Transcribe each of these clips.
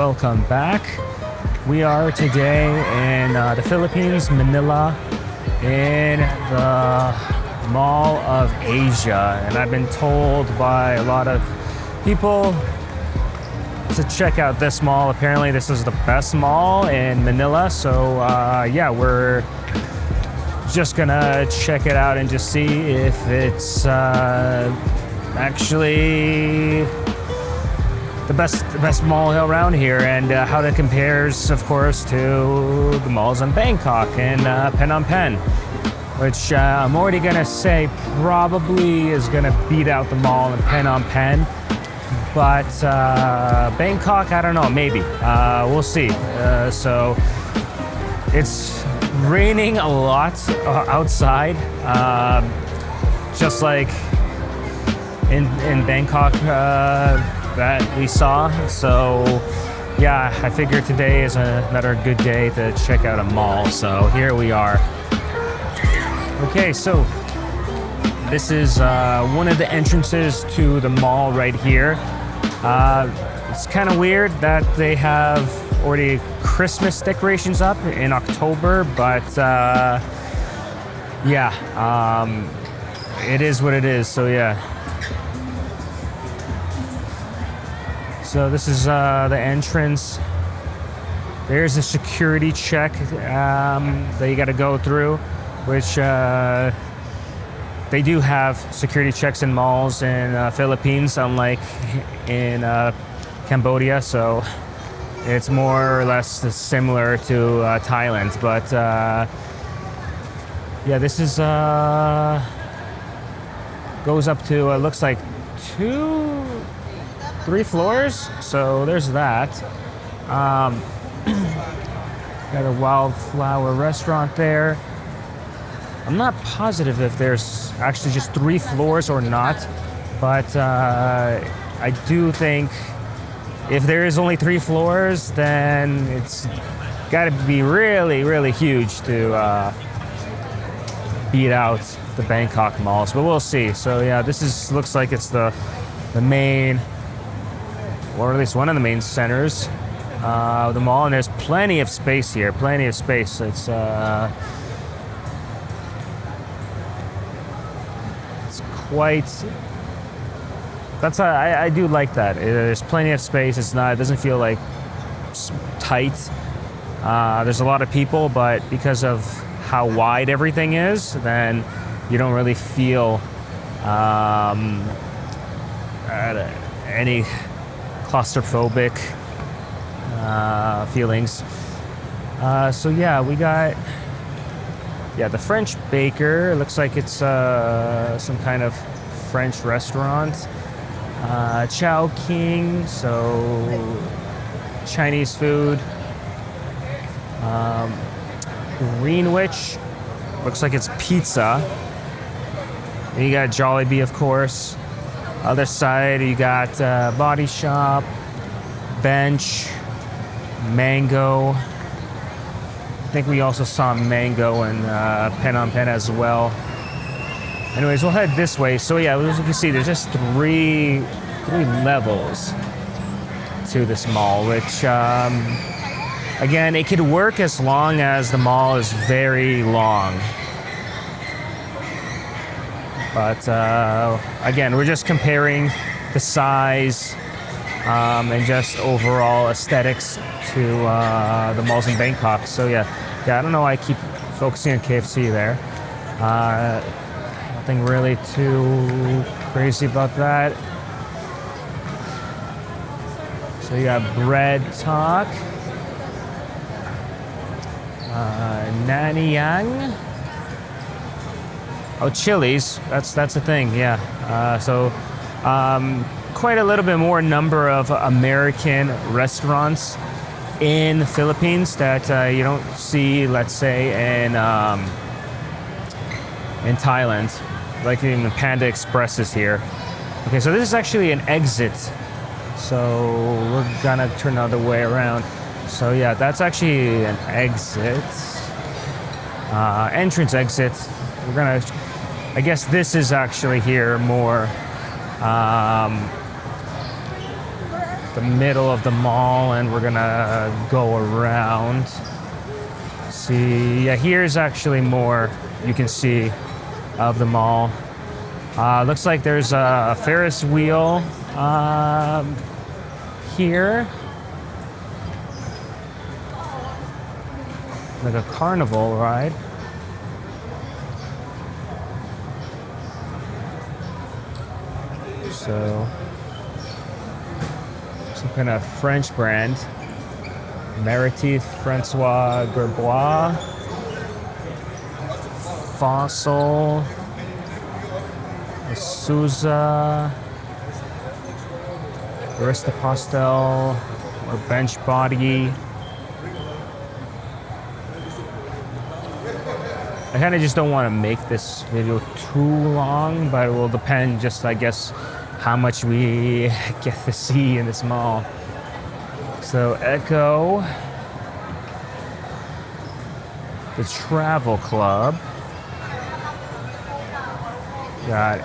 welcome back. We are today in the Philippines, Manila, in the Mall of Asia. And I've been told by a lot of people to check out this mall. Apparently this is the best mall in Manila. So yeah, we're just gonna check it out and just see if it's actually the best mall around here, and how that compares, of course, to the malls in Bangkok and Phnom Penh, which I'm already gonna say probably is gonna beat out the mall in Phnom Penh. But Bangkok, I don't know, maybe. We'll see. So it's raining a lot outside, just like in Bangkok that we saw. So yeah, I figured today is another good day to check out a mall. So here we are. Okay, so this is one of the entrances to the mall right here. It's kind of weird that they have already Christmas decorations up in October, but yeah, it is what it is. So yeah. So this is the entrance. There's a security check that you got to go through, which they do have security checks in malls in Philippines, unlike in Cambodia. So it's more or less similar to Thailand. But yeah, this is goes up to looks like 3 floors. So there's that. Got a wildflower restaurant there. I'm not positive if there's actually just 3 floors or not, but I do think if there is only 3 floors, then it's got to be really, really huge to beat out the Bangkok malls. But we'll see. So yeah, this looks like it's the main, or at least one of the main centers of the mall, and there's plenty of space here. Plenty of space. It's quite. I do like that. There's plenty of space. It doesn't feel like tight. There's a lot of people, but because of how wide everything is, then you don't really feel any claustrophobic feelings. So yeah, we got the French Baker. It looks like it's some kind of French restaurant. Chow King, so Chinese food. Greenwich, looks like it's pizza. And you got Jollibee, of course. Other side, you got Body Shop, Bench, Mango. I think we also saw Mango in Phnom Penh as well. Anyways, we'll head this way. So yeah, as you can see, there's just three levels to this mall, which again, it could work as long as the mall is very long. But again, we're just comparing the size and just overall aesthetics to the malls in Bangkok. So yeah, I don't know why I keep focusing on KFC there. Nothing really too crazy about that. So you got Bread Talk, Nanyang. Oh, Chili's. That's the thing. Yeah. So quite a little bit more number of American restaurants in the Philippines that you don't see, let's say, in Thailand, like even the Panda Express is here. Okay, so this is actually an exit. So we're gonna turn the other way around. So yeah, that's actually an exit, entrance exit. We're gonna, I guess this is actually here more the middle of the mall, and we're gonna go around. See, yeah, here's actually more you can see of the mall. Looks like there's a Ferris wheel here. Like a carnival ride. So, some kind of French brand. Meritif Francois Gerbois. Fossil. Souza. Barista Pastel. Or Bench Body. I kind of just don't want to make this video too long, but it will depend just, I guess, how much we get to see in this mall. So Echo, the Travel Club, got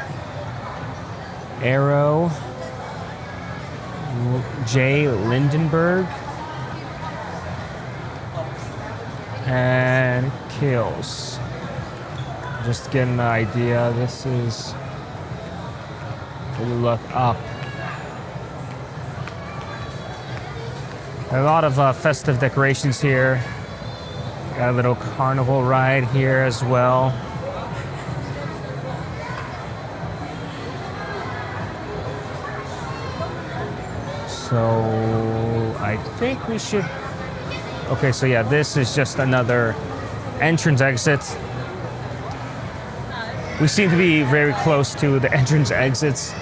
Arrow, J. Lindenberg, and Kills. Just to get an idea, this is, when you look up, a lot of festive decorations here. Got a little carnival ride here as well. So I think we should, okay, so yeah, this is just another entrance exit. We seem to be very close to the entrance exits.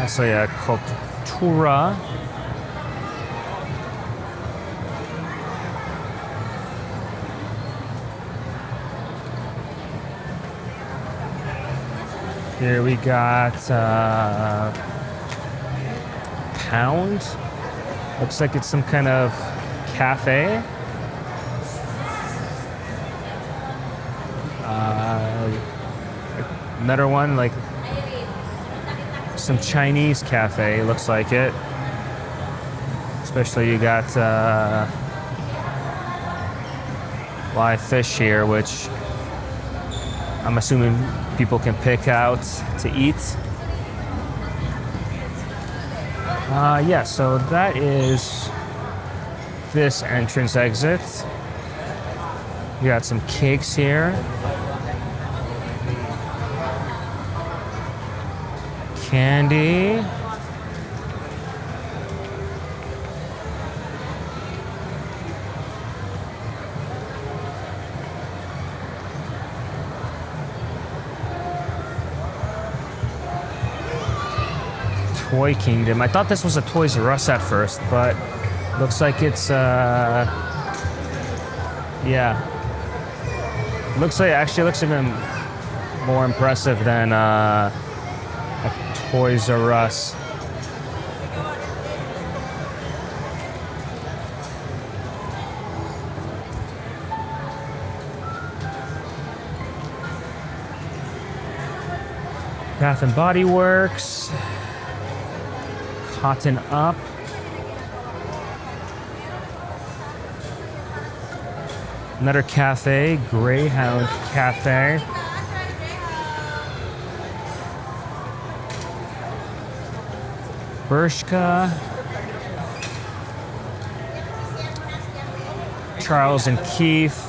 So yeah, Cultura. Here we got Pound. Looks like it's some kind of cafe. Another one, like some Chinese cafe, looks like it. Especially you got live fish here, which I'm assuming people can pick out to eat. Yeah, so that is this entrance exit. We got some cakes here. Candy. Toy Kingdom. I thought this was a Toys R Us at first, but looks like it's yeah. Looks even more impressive than a Toys R Us. Bath and Body Works. Cotton Up. Another cafe, Greyhound Cafe. Bershka. Charles and Keith.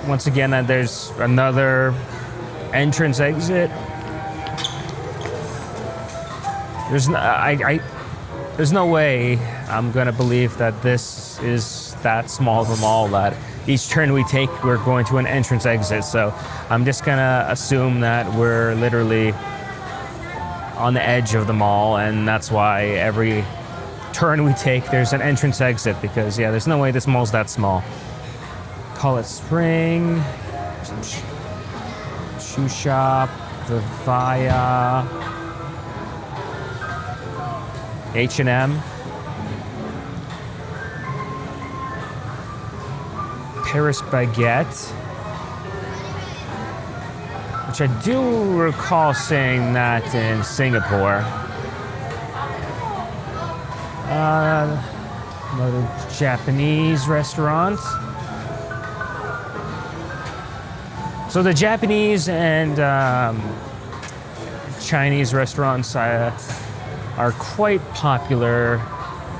Once again, there's another entrance exit. There's no way I'm gonna believe that this is that small of a mall that each turn we take we're going to an entrance exit. So I'm just gonna assume that we're literally on the edge of the mall, and that's why every turn we take there's an entrance exit, because yeah, there's no way this mall's that small. Call it Spring, some shoe shop, Vivaya, H&M, Paris Baguette, which I do recall seeing that in Singapore. Another Japanese restaurant. So the Japanese and Chinese restaurants are quite popular.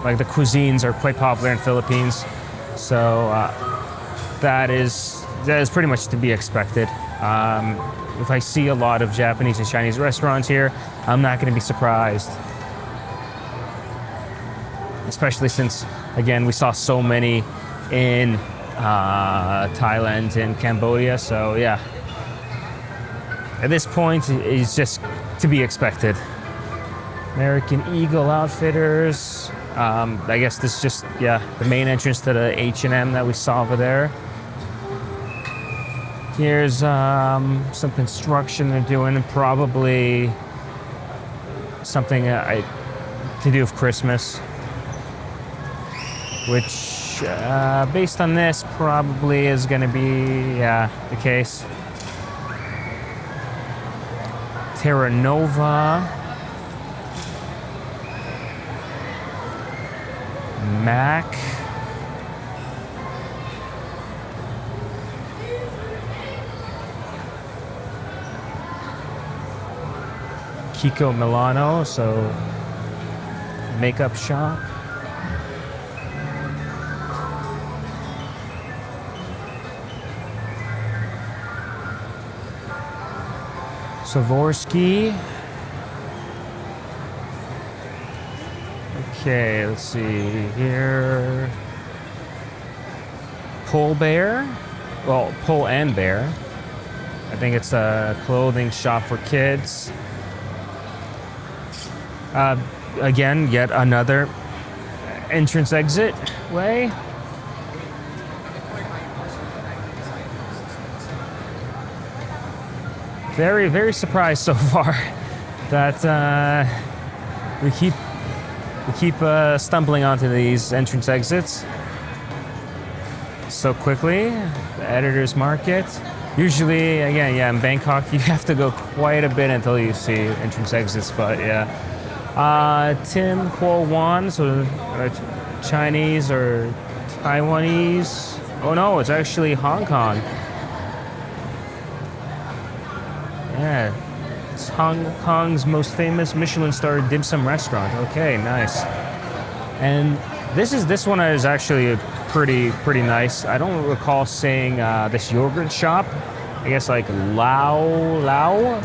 Like the cuisines are quite popular in Philippines. So that is pretty much to be expected. If I see a lot of Japanese and Chinese restaurants here, I'm not going to be surprised. Especially since, again, we saw so many in Thailand and Cambodia. So yeah, at this point, it's just to be expected. American Eagle Outfitters. I guess this is just, yeah, the main entrance to the H&M that we saw over there. Here's some construction they're doing, probably something to do with Christmas, which, based on this, probably is going to be, yeah, the case. Terra Nova. Mac. Kiko Milano, so makeup shop. Swarovski. Okay, let's see here. Pull Bear. Well, Pull and Bear. I think it's a clothing shop for kids. Again, yet another entrance exit way. Very, very surprised so far that we keep stumbling onto these entrance exits so quickly. The Editor's Market. Usually, again, yeah, in Bangkok, you have to go quite a bit until you see entrance exits, but yeah. Tim Kuo Wan, so Chinese or Taiwanese. Oh no, it's actually Hong Kong. Yeah, it's Hong Kong's most famous Michelin-starred dim sum restaurant. Okay, nice. And this one is actually pretty nice. I don't recall seeing this yogurt shop. I guess like Lao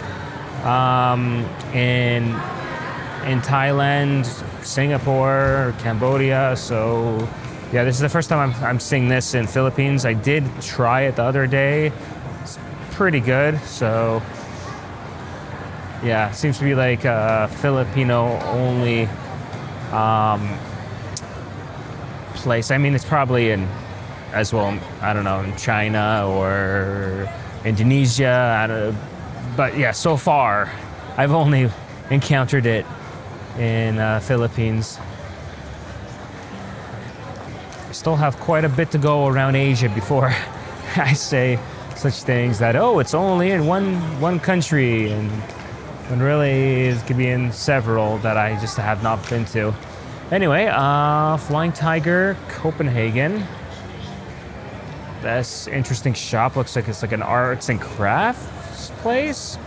in Thailand, Singapore, Cambodia. So yeah, this is the first time I'm seeing this in Philippines. I did try it the other day. It's pretty good. So yeah, seems to be like a Filipino only place. I mean, it's probably in as well, I don't know, in China or Indonesia. But yeah, so far I've only encountered it in Philippines. I still have quite a bit to go around Asia before I say such things that, oh, it's only in one country, and when really it could be in several that I just have not been to. Anyway, Flying Tiger, Copenhagen. That's interesting shop. Looks like it's like an arts and crafts place.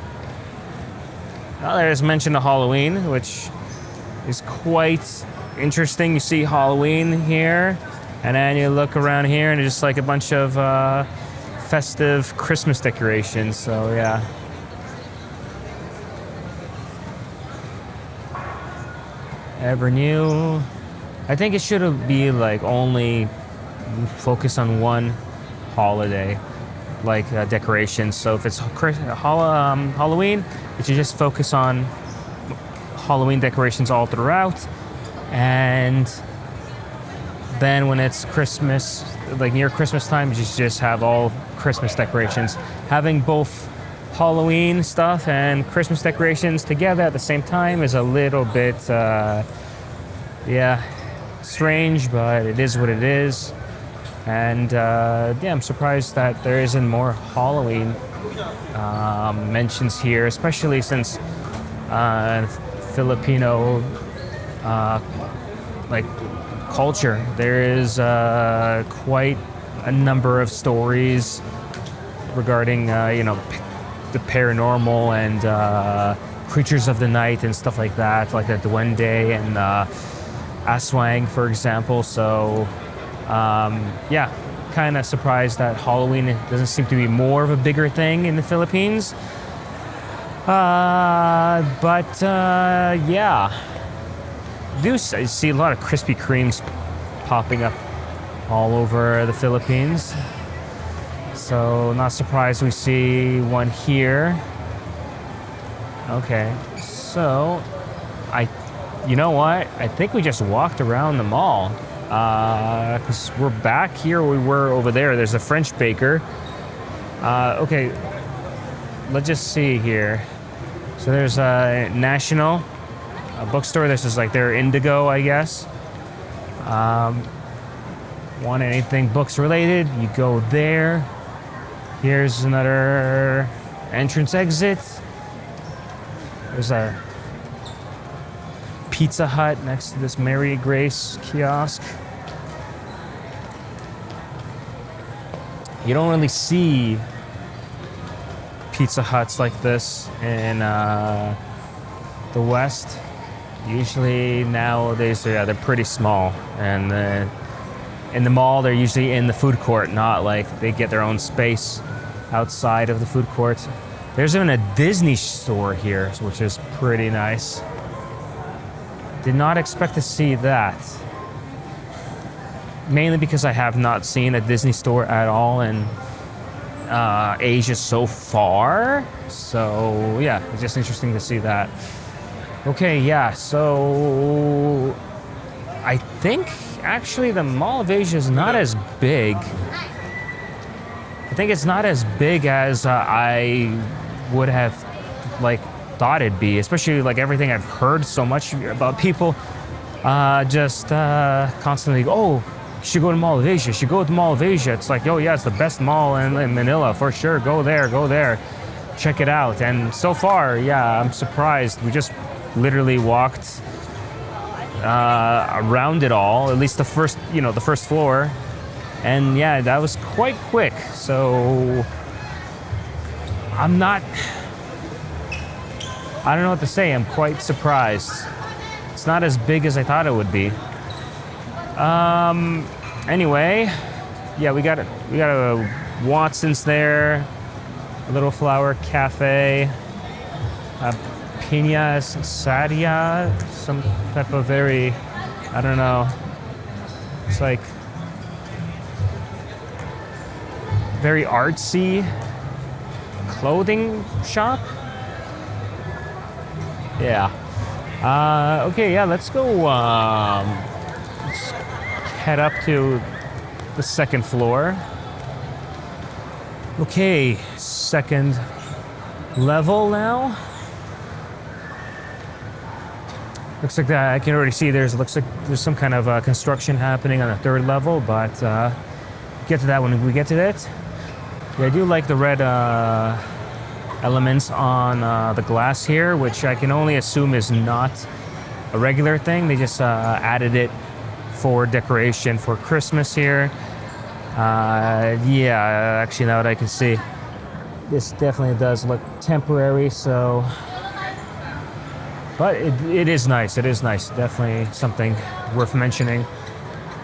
Well, there's mention of Halloween, which is quite interesting. You see Halloween here, and then you look around here, and it's just like a bunch of festive Christmas decorations. So yeah. Ever New. I think it should be like only focus on one holiday, like decorations. So if it's Halloween, it should just focus on Halloween decorations all throughout. And then when it's Christmas, like near Christmas time, you just have all Christmas decorations. Having both Halloween stuff and Christmas decorations together at the same time is a little bit, yeah, strange, but it is what it is. And yeah, I'm surprised that there isn't more Halloween mentions here, especially since Filipino like culture. There is quite a number of stories regarding the paranormal and creatures of the night and stuff like that, like the duende and aswang, for example. So yeah, kind of surprised that Halloween doesn't seem to be more of a bigger thing in the Philippines. But yeah, I see a lot of Krispy Kremes popping up all over the Philippines. So not surprised we see one here. Okay, so you know what? I think we just walked around the mall. Because we're back here, we were over there. There's a French baker. Okay, let's just see here. So there's a National bookstore. This is like their Indigo, I guess. Want anything books related, you go there. Here's another entrance exit. There's a Pizza Hut next to this Mary Grace kiosk. You don't really see Pizza Huts like this in the West. Usually nowadays they're pretty small, and in the mall they're usually in the food court, not like they get their own space outside of the food court. There's even a Disney store here, which is pretty nice. Did not expect to see that. Mainly because I have not seen a Disney store at all in Asia so far. So yeah, it's just interesting to see that. Okay, yeah, so I think actually the Mall of Asia is not as big. I think it's not as big as I would have thought it'd be, especially everything I've heard so much about people just constantly, oh, you should go to Mall of Asia, you should go to the Mall of Asia. It's like, oh yeah, it's the best mall in Manila for sure. Go there, check it out. And so far, yeah, I'm surprised. We just literally walked around it all, at least the first floor. And yeah, that was quite quick. So I don't know what to say. I'm quite surprised. It's not as big as I thought it would be. Anyway, yeah, we got a Watson's there, a Little Flower Cafe, a Pina Sadia, some type of very, I don't know. It's like very artsy clothing shop. Yeah. Okay, yeah, let's go let's head up to the second floor. Okay, second level now. Looks like that I can already see looks like there's some kind of construction happening on the third level, but get to that when we get to it. Yeah, I do like the red elements on the glass here, which I can only assume is not a regular thing. They just added it for decoration for Christmas here. Yeah, actually now that I can see, this definitely does look temporary, so... But it is nice, definitely something worth mentioning.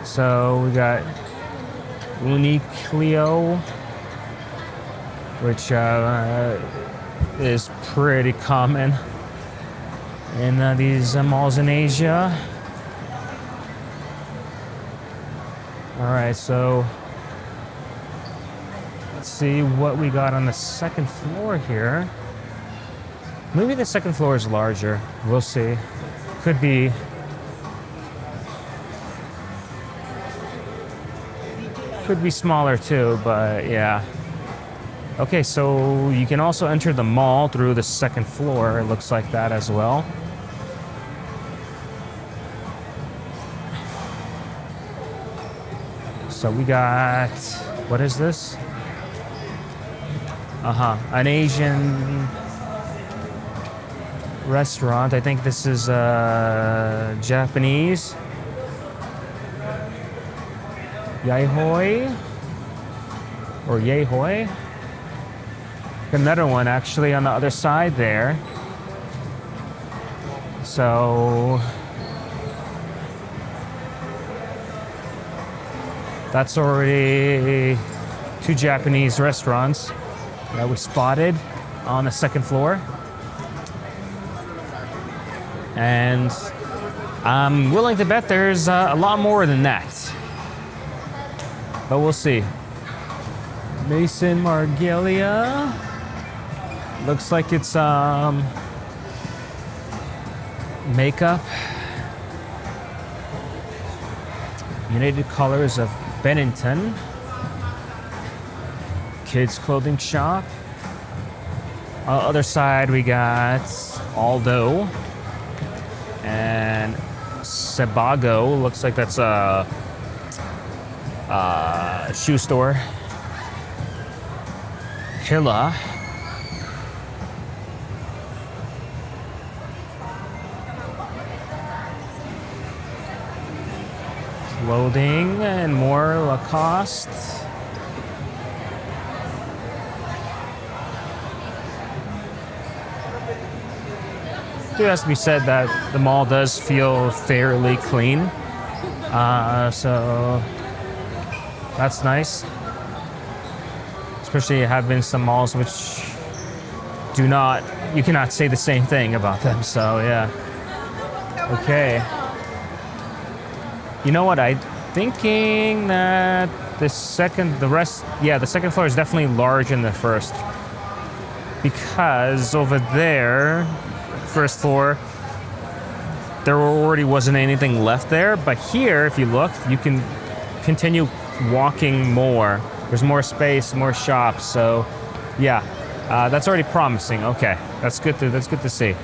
So we got Uniqlo, which is pretty common in these malls in Asia. All right, so let's see what we got on the second floor here. Maybe the second floor is larger. We'll see. Could be. Could be smaller too, but yeah. Okay, so you can also enter the mall through the second floor. It looks like that as well. So we got, what is this? An Asian restaurant. I think this is Japanese. Yayhoi or Yayhoi. Another one actually on the other side there. So that's already 2 Japanese restaurants that we spotted on the second floor. And I'm willing to bet there's a lot more than that. But we'll see. Mason Marghelia. Looks like it's makeup. United Colors of Bennington. Kids clothing shop. On the other side we got Aldo and Sebago. Looks like that's a shoe store. Hilla. Clothing and more Lacoste. It has to be said that the mall does feel fairly clean. So that's nice. Especially have been some malls which you cannot say the same thing about them. So yeah. Okay. You know what? I'm thinking that the second floor is definitely larger than the first. Because over there, first floor, there already wasn't anything left there. But here, if you look, you can continue walking more. There's more space, more shops. So yeah, that's already promising. Okay, that's good to see.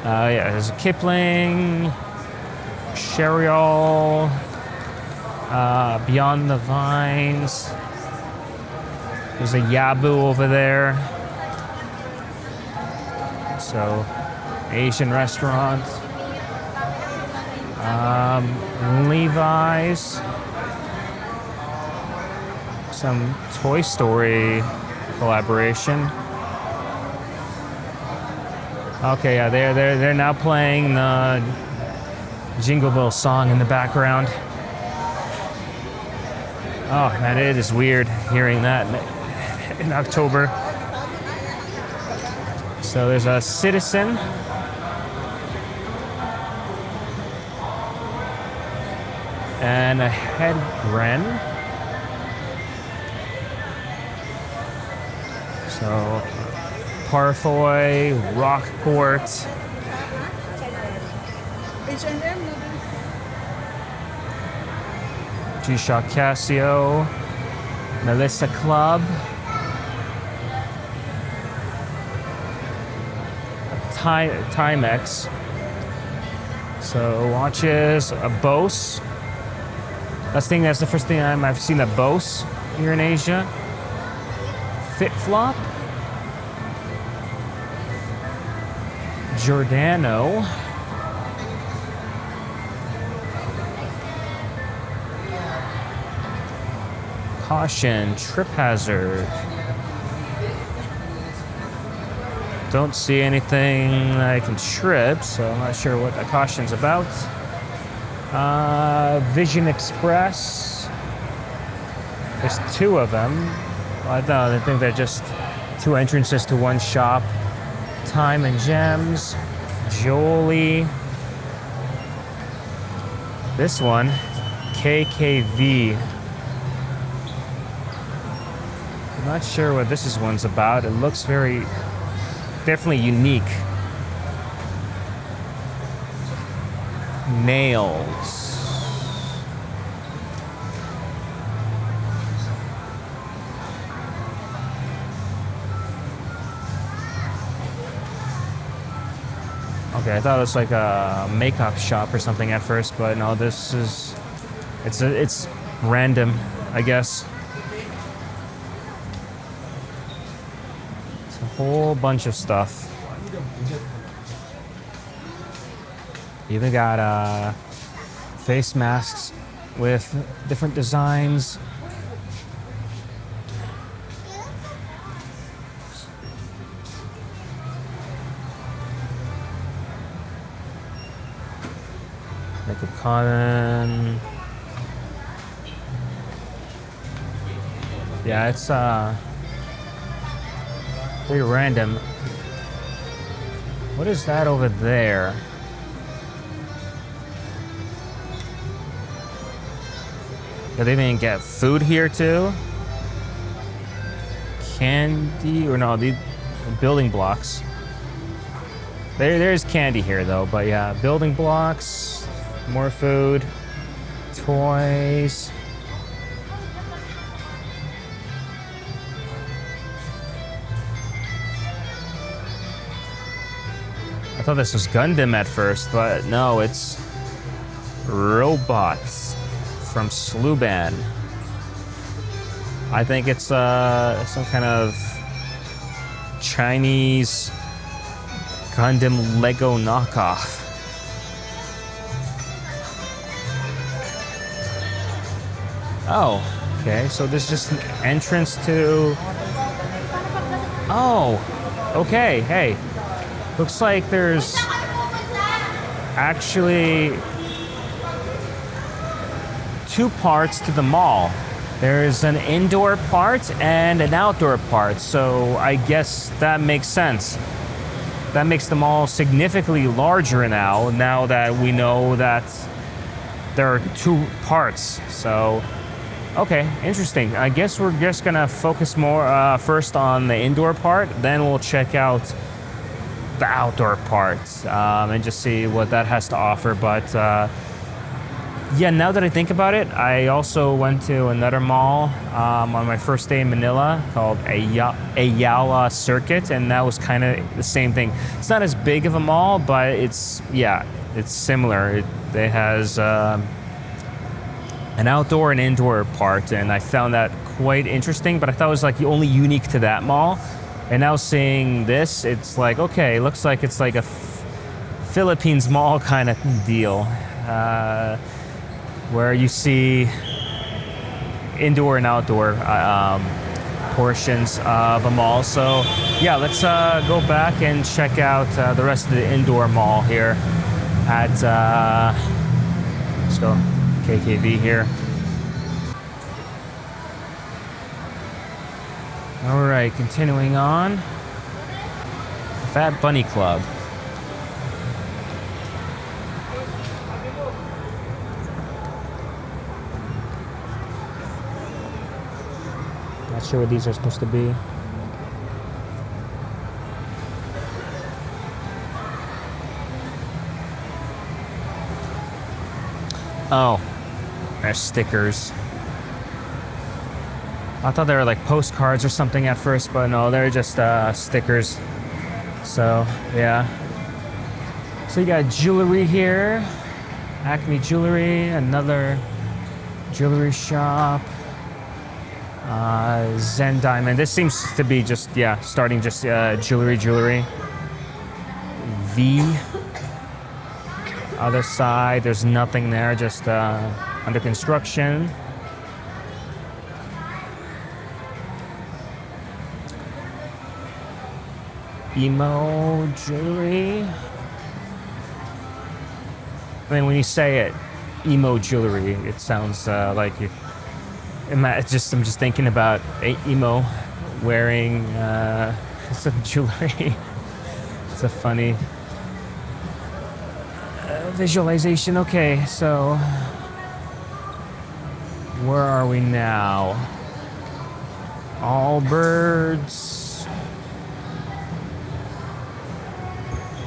Yeah, there's a Kipling, Sherrill, Beyond the Vines. There's a Yabu over there. So, Asian restaurant. Levi's. Some Toy Story collaboration. Okay, yeah, they're now playing the Jingle Bell song in the background. Oh man, it is weird hearing that in October. So there's a Citizen. And a Hedgren. So Parfoy, Rockport. G-Shock Casio, Melissa Club, Timex. So watches, a Bose. That's the first thing I've seen a Bose here in Asia. FitFlop, Giordano. Caution, trip hazard. Don't see anything that I can trip, so I'm not sure what the caution's about. Vision Express. There's 2 of them. Well, I think they're just 2 entrances to one shop. Time and Gems, Jolie. This one, KKV. I'm not sure what this one's about. It looks definitely unique. Nails. Okay, I thought it was like a makeup shop or something at first, but no, it's random, I guess. It's a whole bunch of stuff. Even got face masks with different designs. Makeup cotton. Yeah, it's pretty random. What is that over there? Yeah, they didn't get food here too. Candy, or no, the building blocks. There's candy here though, but yeah, building blocks, more food, toys. I thought this was Gundam at first, but no, it's robots from Sluban. I think it's some kind of Chinese Gundam Lego knockoff. Oh, okay, so there's just an entrance to... Oh, okay, hey. Looks like there's actually two parts to the mall. There's an indoor part and an outdoor part, so I guess that makes sense. That makes the mall significantly larger now that we know that there are two parts. So, okay, interesting. I guess we're just gonna focus more first on the indoor part, then we'll check out the outdoor part and just see what that has to offer. But yeah, now that I think about it, I also went to another mall on my first day in Manila called Ayala Circuit, and that was kind of the same thing. It's not as big of a mall, but it's similar. It has an outdoor and indoor part, and I found that quite interesting, but I thought it was like only unique to that mall. And now seeing this, it's like, okay, it looks like it's like a Philippines mall kind of deal, where you see indoor and outdoor portions of a mall. So yeah, let's go back and check out the rest of the indoor mall here at, let's go KKV here. All right, continuing on. Fat Bunny Club. Not sure what these are supposed to be. Oh, they're stickers. I thought they were like postcards or something at first, but no, they're just stickers. So, yeah. So you got jewelry here. Acme Jewelry, another jewelry shop. Zen Diamond. This seems to be just, starting just jewelry. V. Other side, there's nothing there, just under construction. Emo jewelry. I mean, when you say it, emo jewelry, it sounds like I'm just thinking about emo wearing some jewelry. It's a funny visualization. Okay, so where are we now? Allbirds.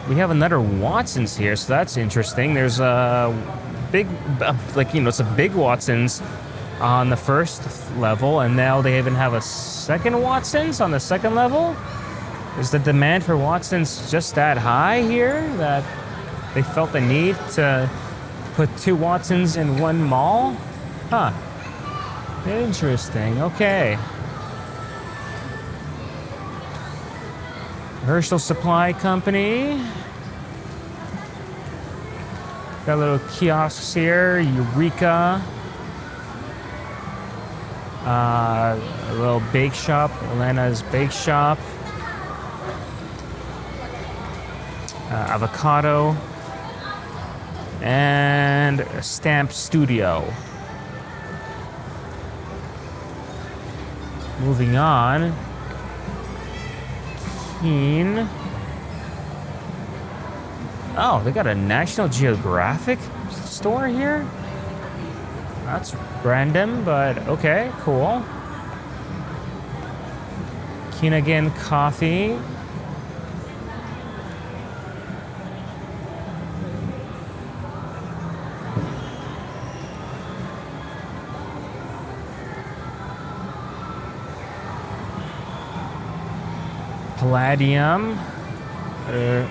We have another Watson's here, so that's interesting. There's a big, it's a big Watson's on the first level, and now they even have a second Watson's on the second level. Is the demand for Watson's just that high here that they felt the need to put two Watson's in one mall? Huh. Interesting. Okay. Herschel Supply Company. Got little kiosks here. Eureka. A little bake shop. Elena's Bake Shop. Avocado. And a stamp studio. Moving on. Keen. Oh, they got a National Geographic store here? That's random, but okay, cool. Keenagan Coffee. Palladium, a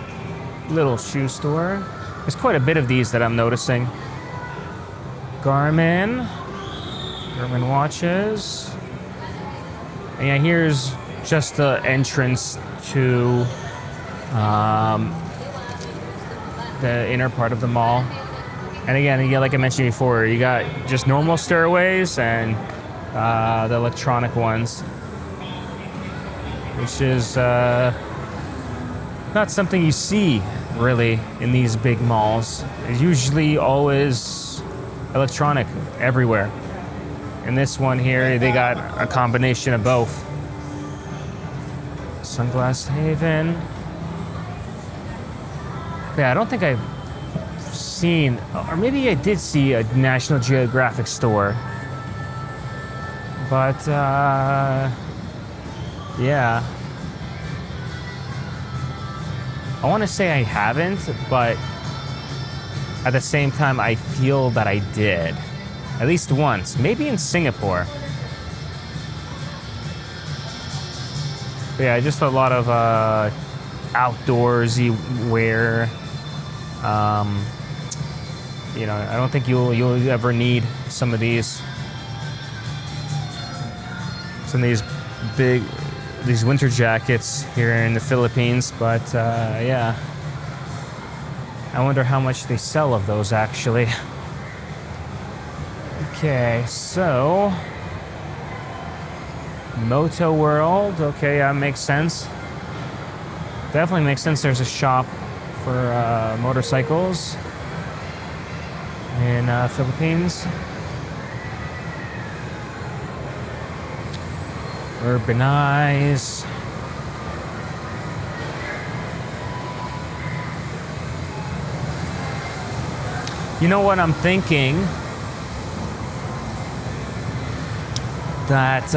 little shoe store. There's quite a bit of these that I'm noticing. Garmin watches. And yeah, here's just the entrance to the inner part of the mall. And again, yeah, like I mentioned before, you got just normal stairways and the electronic ones, which is not something you see really in these big malls. It's usually always electronic everywhere. In this one here, they got a combination of both. Sunglass Haven. Yeah, I don't think I've seen, or maybe I did see a National Geographic store. But, yeah. I want to say I haven't, but at the same time, I feel that I did. At least once. Maybe in Singapore. But yeah, just a lot of outdoorsy wear. You know, I don't think you'll ever need some of these. Some of these winter jackets here in the Philippines, but yeah. I wonder how much they sell of those actually. Okay, so Moto World. Okay, yeah, makes sense. Definitely makes sense. There's a shop for motorcycles in Philippines. Urbanize. You know what I'm thinking? That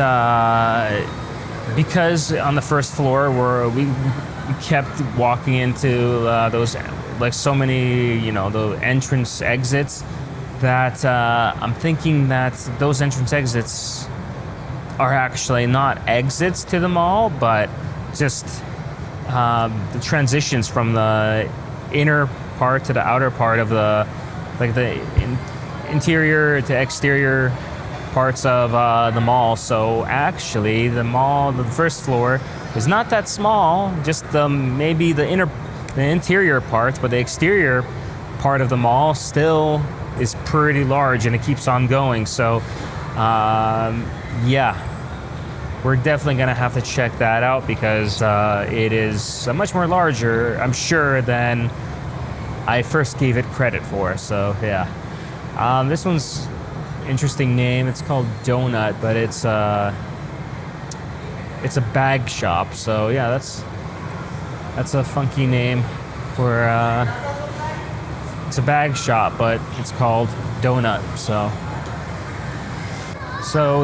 because on the first floor we kept walking into those, like so many, you know, the entrance exits, that I'm thinking that those entrance exits are actually not exits to the mall, but just the transitions from the inner part to the outer part of the, like the interior to exterior parts of the mall. So actually the mall, the first floor is not that small, just maybe the interior part, but the exterior part of the mall still is pretty large and it keeps on going. So yeah, we're definitely gonna have to check that out because it is much more larger, I'm sure, than I first gave it credit for. So yeah, this one's interesting name. It's called Donut, but it's a bag shop. So yeah, that's a funky name for it's a bag shop, but it's called Donut. So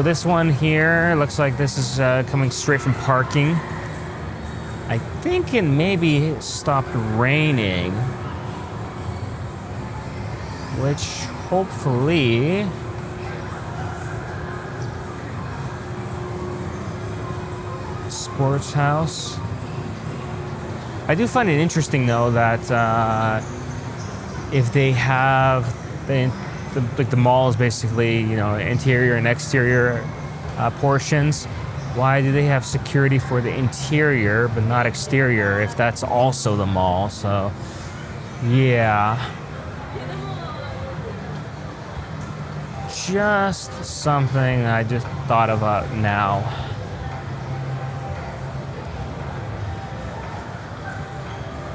this one here looks like this is coming straight from parking. I think it maybe stopped raining, which hopefully Sports House. I do find it interesting though that if they have the mall is basically, you know, interior and exterior portions. Why do they have security for the interior but not exterior if that's also the mall? So, yeah. Just something I just thought about now.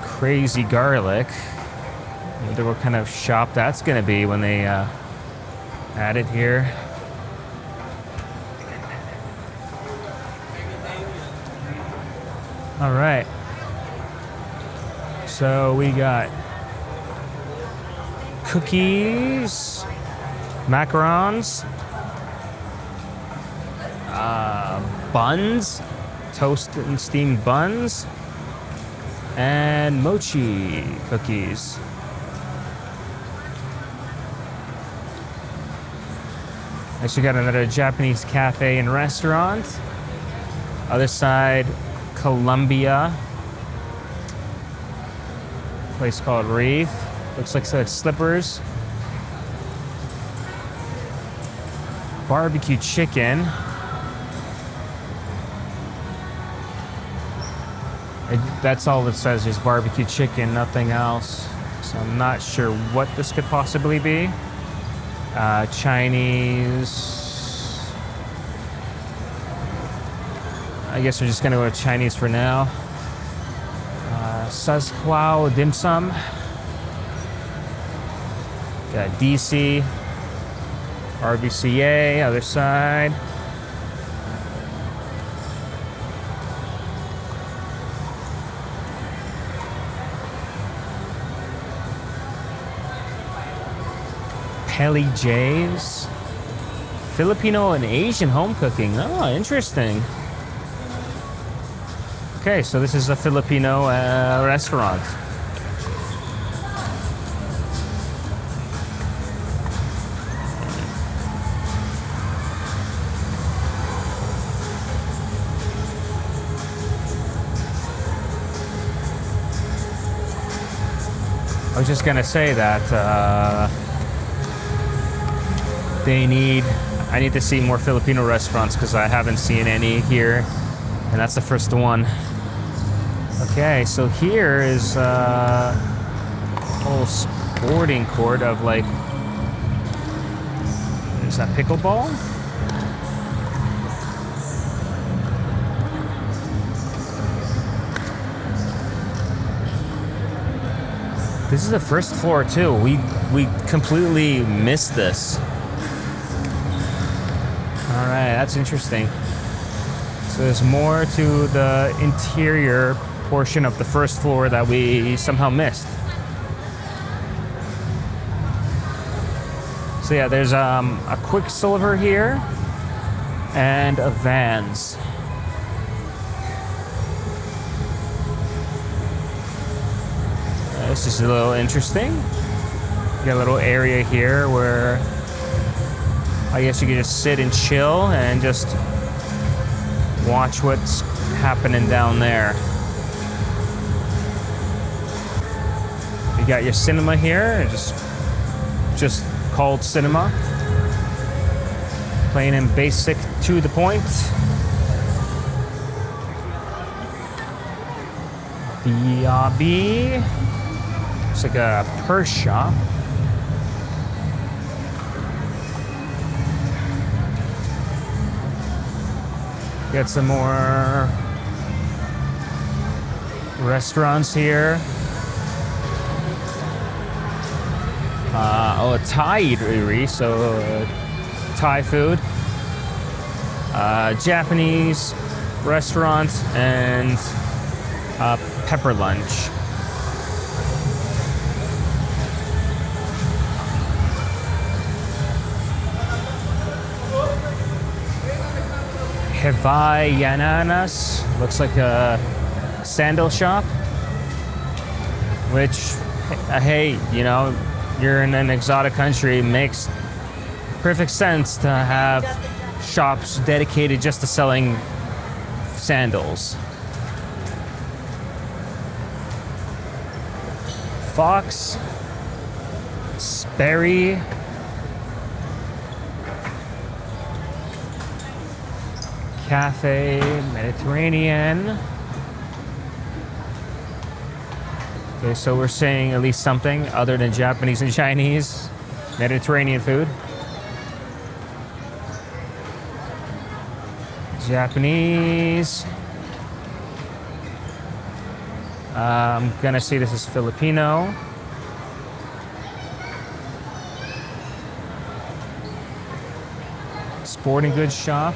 Crazy garlic. I wonder what kind of shop that's going to be when they add it here. All right. So we got cookies, macarons, buns, toast and steamed buns, and mochi cookies. Next, we got another Japanese cafe and restaurant. Other side, Columbia. Place called Reef. Looks like it's slippers. Barbecue chicken. That's all it says is barbecue chicken, nothing else. So I'm not sure what this could possibly be. Chinese. I guess we're just gonna go with Chinese for now. Suzhou dim sum. Got DC. RBCA, other side. Pelly J's. Filipino and Asian home cooking. Oh, interesting. Okay, so this is a Filipino restaurant. I was just gonna say that I need to see more Filipino restaurants because I haven't seen any here, and that's the first one. Okay, so here is a whole sporting court of like, is that pickleball? This is the first floor too. We completely missed this. All right, that's interesting. So there's more to the interior portion of the first floor that we somehow missed. So yeah, there's a Quicksilver here and a Vans. This is a little interesting. You got a little area here where I guess you can just sit and chill and just watch what's happening down there. You got your cinema here, just called cinema. Playing in basic to the point. BRB. It's like a purse shop. Get some more restaurants here. A Thai eatery, so Thai food. Japanese restaurant and pepper lunch. Havaianas, looks like a sandal shop, which, hey, you know, you're in an exotic country, makes perfect sense to have shops dedicated just to selling sandals. Fox, Sperry, cafe, Mediterranean. Okay, so we're saying at least something other than Japanese and Chinese. Mediterranean food. Japanese. I'm gonna say this is Filipino. Sporting goods shop.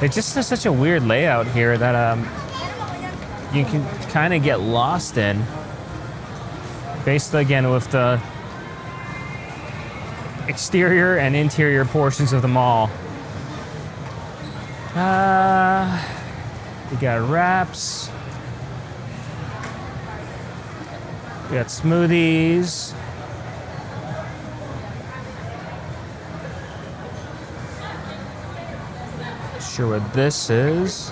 It's just such a weird layout here that you can kind of get lost in. Based again with the exterior and interior portions of the mall. We got wraps. We got smoothies. Sure what this is.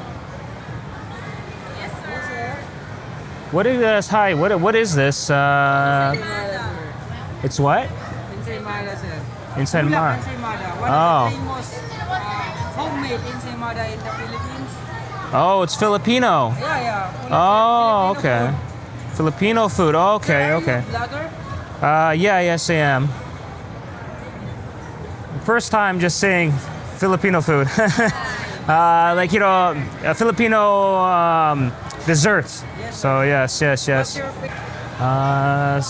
What is this? Hi, what is this? It's what? Inside Mada, sir. Inside Mada. Inside Mada. One Oh. of the famous homemade inside Mada in the Philippines. Oh, it's Filipino. Yeah. Oh, Filipino okay. food. Filipino food. Okay, okay. Vlogger? Yes, I am. First time just saying Filipino food. Like, you know, a Filipino desserts. So, yes. What's your favorite?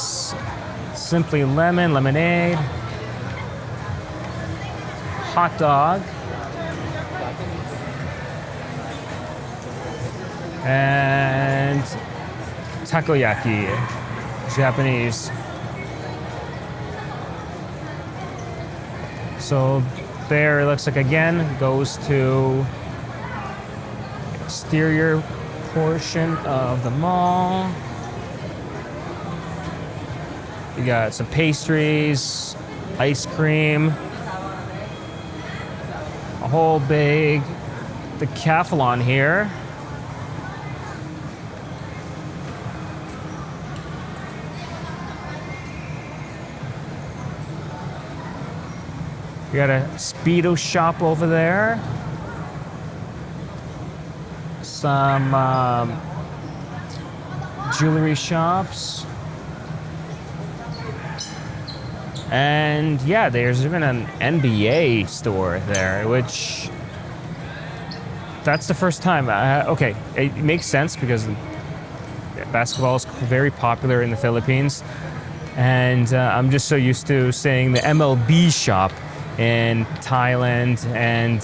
Simply lemon, lemonade, hot dog, and takoyaki, Japanese. So there it looks like again goes to exterior portion of the mall. We got some pastries, ice cream, a whole big decathlon here. We got a Speedo shop over there. Some jewelry shops. And yeah, there's even an NBA store there, which that's the first time. Okay, it makes sense because basketball is very popular in the Philippines. And I'm just so used to saying the MLB shop in Thailand and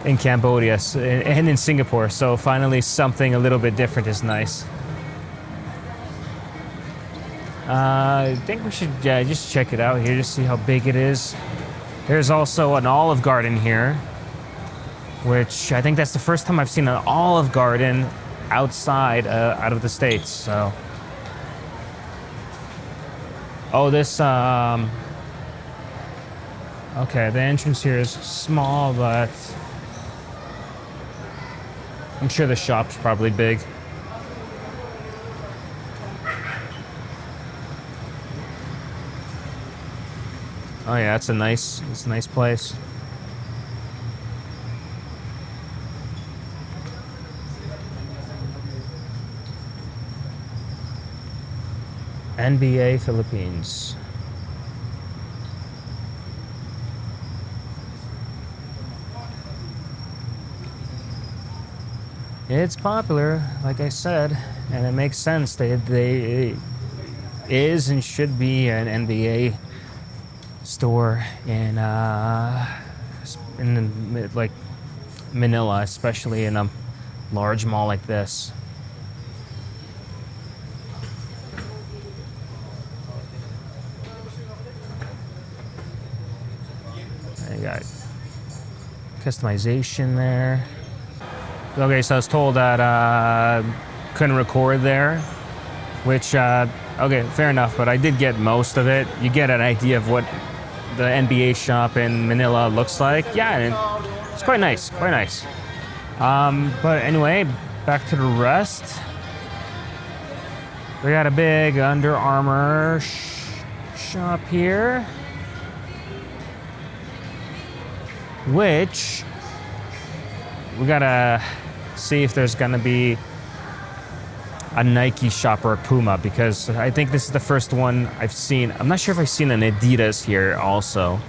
in Cambodia and in Singapore. So finally something a little bit different is nice. I think we should just check it out here, just see how big it is. There's also an Olive Garden here, which I think that's the first time I've seen an Olive Garden outside, out of the States. So, oh, this, okay, the entrance here is small, but I'm sure the shop's probably big. Oh yeah, it's a nice place. NBA Philippines. It's popular, like I said, and it makes sense. They is and should be an NBA store in like Manila, especially in a large mall like this. I got customization there. Okay, so I was told that couldn't record there, which okay, fair enough. But I did get most of it. You get an idea of what the NBA shop in Manila looks like. Yeah, and it's quite nice, quite nice. But anyway, back to the rest. We got a big Under Armour shop here, which we gotta see if there's gonna be a Nike shop or a Puma, because I think this is the first one I've seen. I'm not sure if I've seen an Adidas here also,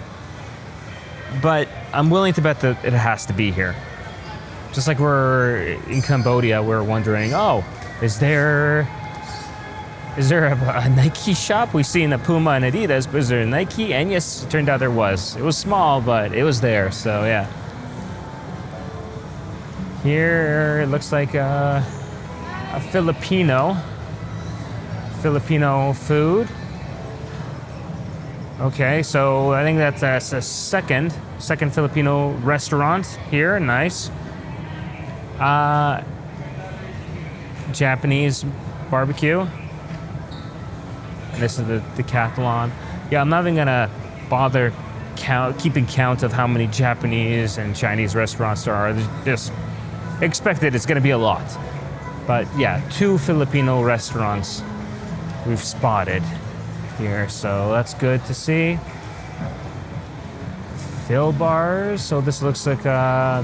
but I'm willing to bet that it has to be here. Just like we're in Cambodia, we're wondering, oh, is there a Nike shop? We've seen a Puma and Adidas, but is there a Nike? And yes, it turned out there was. It was small, but it was there, so yeah. Here it looks like a Filipino food. Okay, so I think that's a second Filipino restaurant here. Nice. Japanese barbecue. And this is the decathlon. Yeah, I'm not even gonna bother keeping count of how many Japanese and Chinese restaurants there are. Just expected it's gonna be a lot. But yeah, 2 Filipino restaurants we've spotted here, so that's good to see. Fill bars, so this looks like a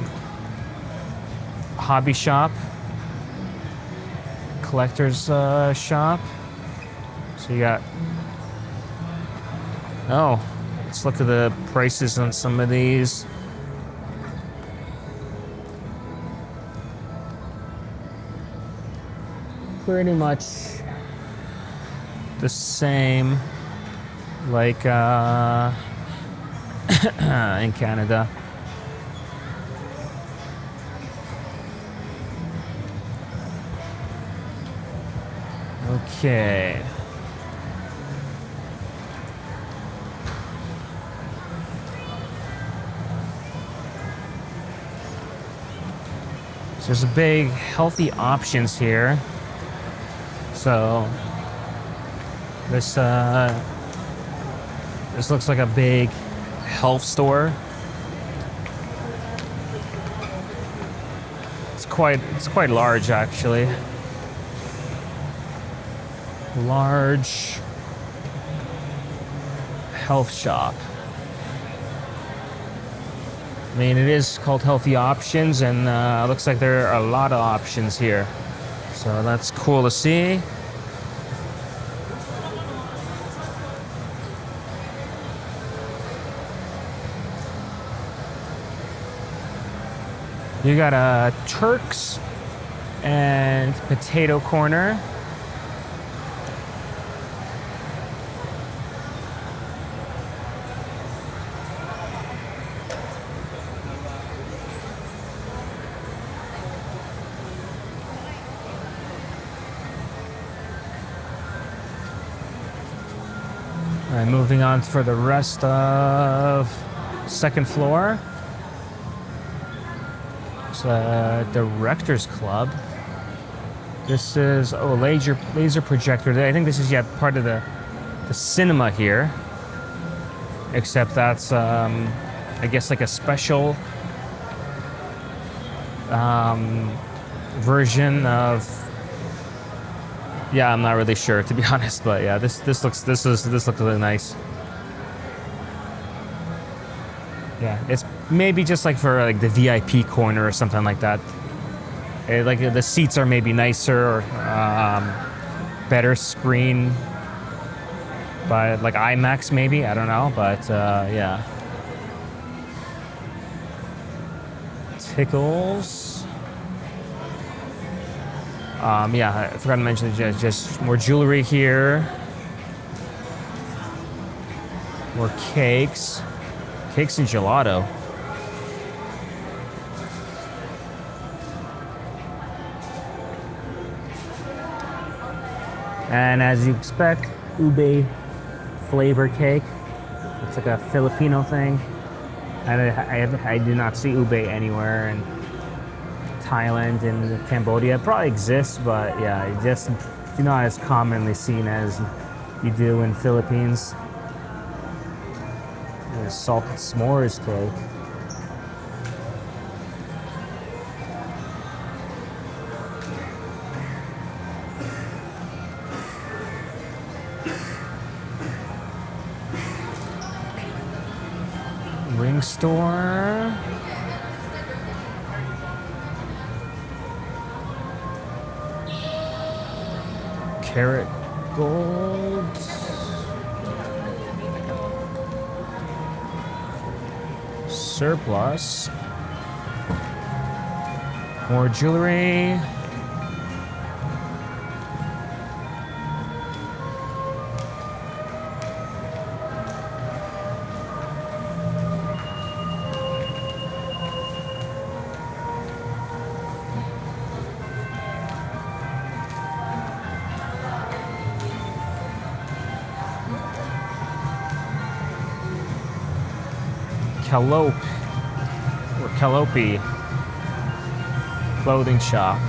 hobby shop, collector's shop. So you got, oh, let's look at the prices on some of these. Pretty much the same like in Canada. Okay. So there's a big healthy options here. So this looks like a big health store. It's quite large actually. Large health shop. I mean, it is called Healthy Options, and it looks like there are a lot of options here. So that's cool to see. You got a Turks and potato corner. All right, moving on for the rest of second floor. It's a director's club. This is laser projector. I think this is part of the cinema here. Except that's I guess like a special version of. Yeah, I'm not really sure to be honest, but yeah, this looks really nice. Yeah, it's maybe just like for like the VIP corner or something like that. Like the seats are maybe nicer or better screen by like IMAX maybe, I don't know, but yeah. Tickles. Yeah, I forgot to mention just more jewelry here. More cakes. Cakes and gelato. And as you expect, ube flavor cake. It's like a Filipino thing. I do not see ube anywhere in Thailand and Cambodia. It probably exists, but yeah, it just not as commonly seen as you do in Philippines. There's salted s'mores cake. Ring store. Carrot gold. Surplus. More jewelry. Calliope clothing shop.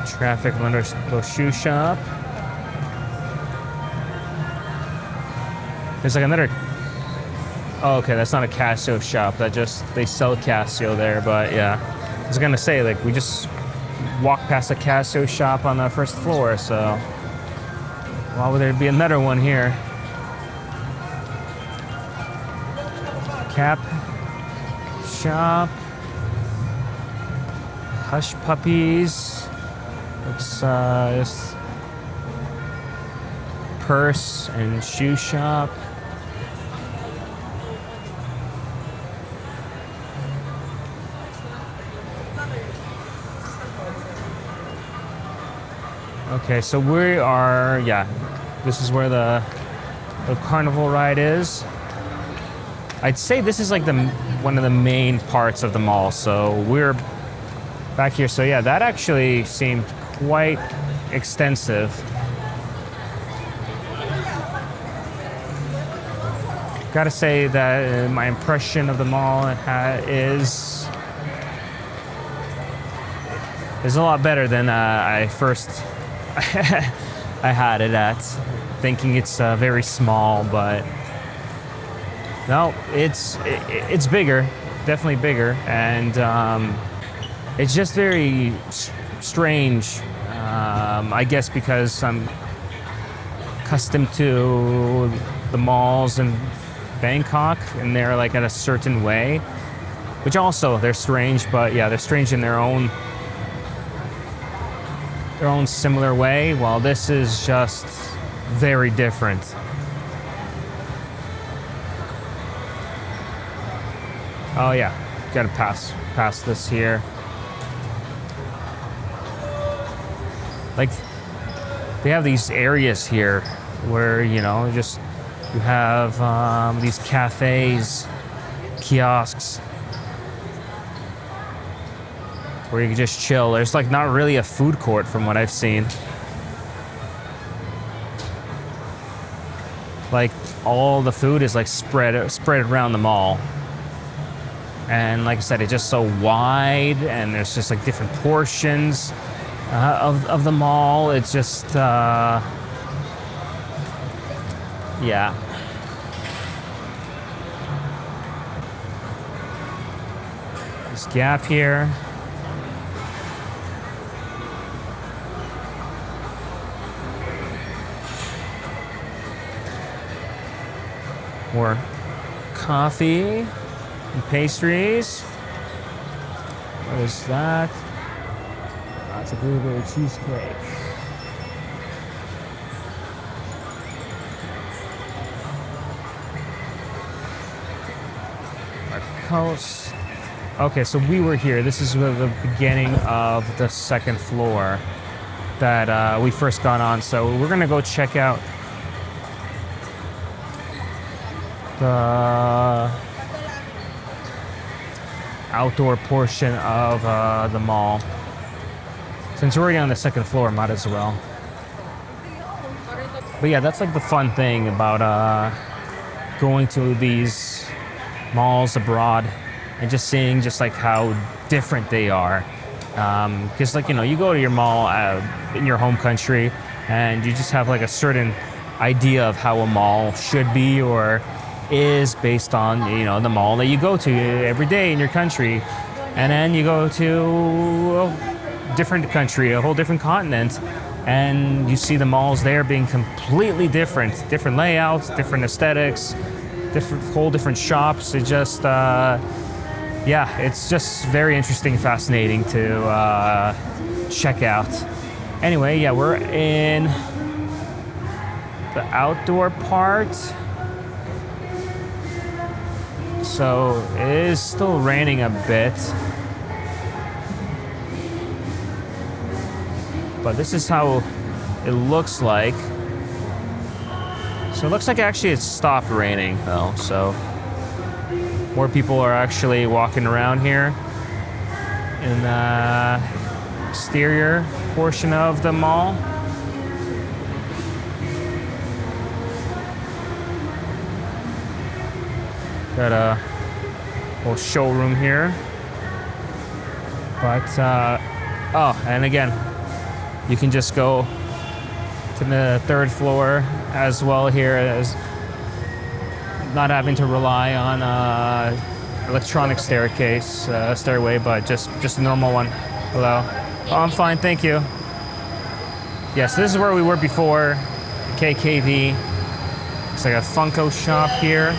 Traffic little shoe shop. There's like another. Oh, okay, that's not a Casio shop. They sell Casio there, but yeah. I was gonna say, like, we just walked past a Casio shop on the first floor, so why would there be another one here? Cap shop. Hush puppies. Looks just purse and shoe shop. Okay, so we are, yeah, this is where the carnival ride is. I'd say this is like one of the main parts of the mall. So we're back here. So yeah, that actually seemed quite extensive. Gotta say that my impression of the mall is a lot better than I first I had it at, thinking it's very small, but no, it's bigger, definitely bigger, and it's just very strange. I guess because I'm accustomed to the malls in Bangkok, and they're like in a certain way, which also they're strange, but yeah, they're strange in their own similar way, while this is just very different. Oh yeah, gotta pass this here. Like, they have these areas here where, you know, just you have these cafes, kiosks, where you can just chill. There's like not really a food court from what I've seen. Like, all the food is like spread around the mall. And like I said, it's just so wide, and there's just like different portions of the mall. It's just, yeah. This Gap here. More coffee and pastries. What is that? That's a blueberry cheesecake. Coast. Okay, so we were here. This is the beginning of the second floor that we first got on. So we're gonna go check out the outdoor portion of the mall. Since we're already on the second floor, might as well. But yeah, that's like the fun thing about going to these malls abroad and just seeing just like how different they are. Because like, you know, you go to your mall in your home country and you just have like a certain idea of how a mall should be or is based on, you know, the mall that you go to every day in your country. And then you go to a different country, a whole different continent, And you see the malls there being completely different layouts, different aesthetics, whole different shops. It just, yeah, it's just very interesting, fascinating to check out. Anyway, yeah, we're in the outdoor part. So it is still raining a bit. But this is how it looks like. So it looks like actually it stopped raining though. So more people are actually walking around here in the exterior portion of the mall. Got a little showroom here. But, oh, and again, you can just go to the third floor as well here, as not having to rely on electronic stairway, but just a normal one. Hello. Oh, I'm fine, thank you. Yes, this is where we were before, KKV. It's like a Funko shop here.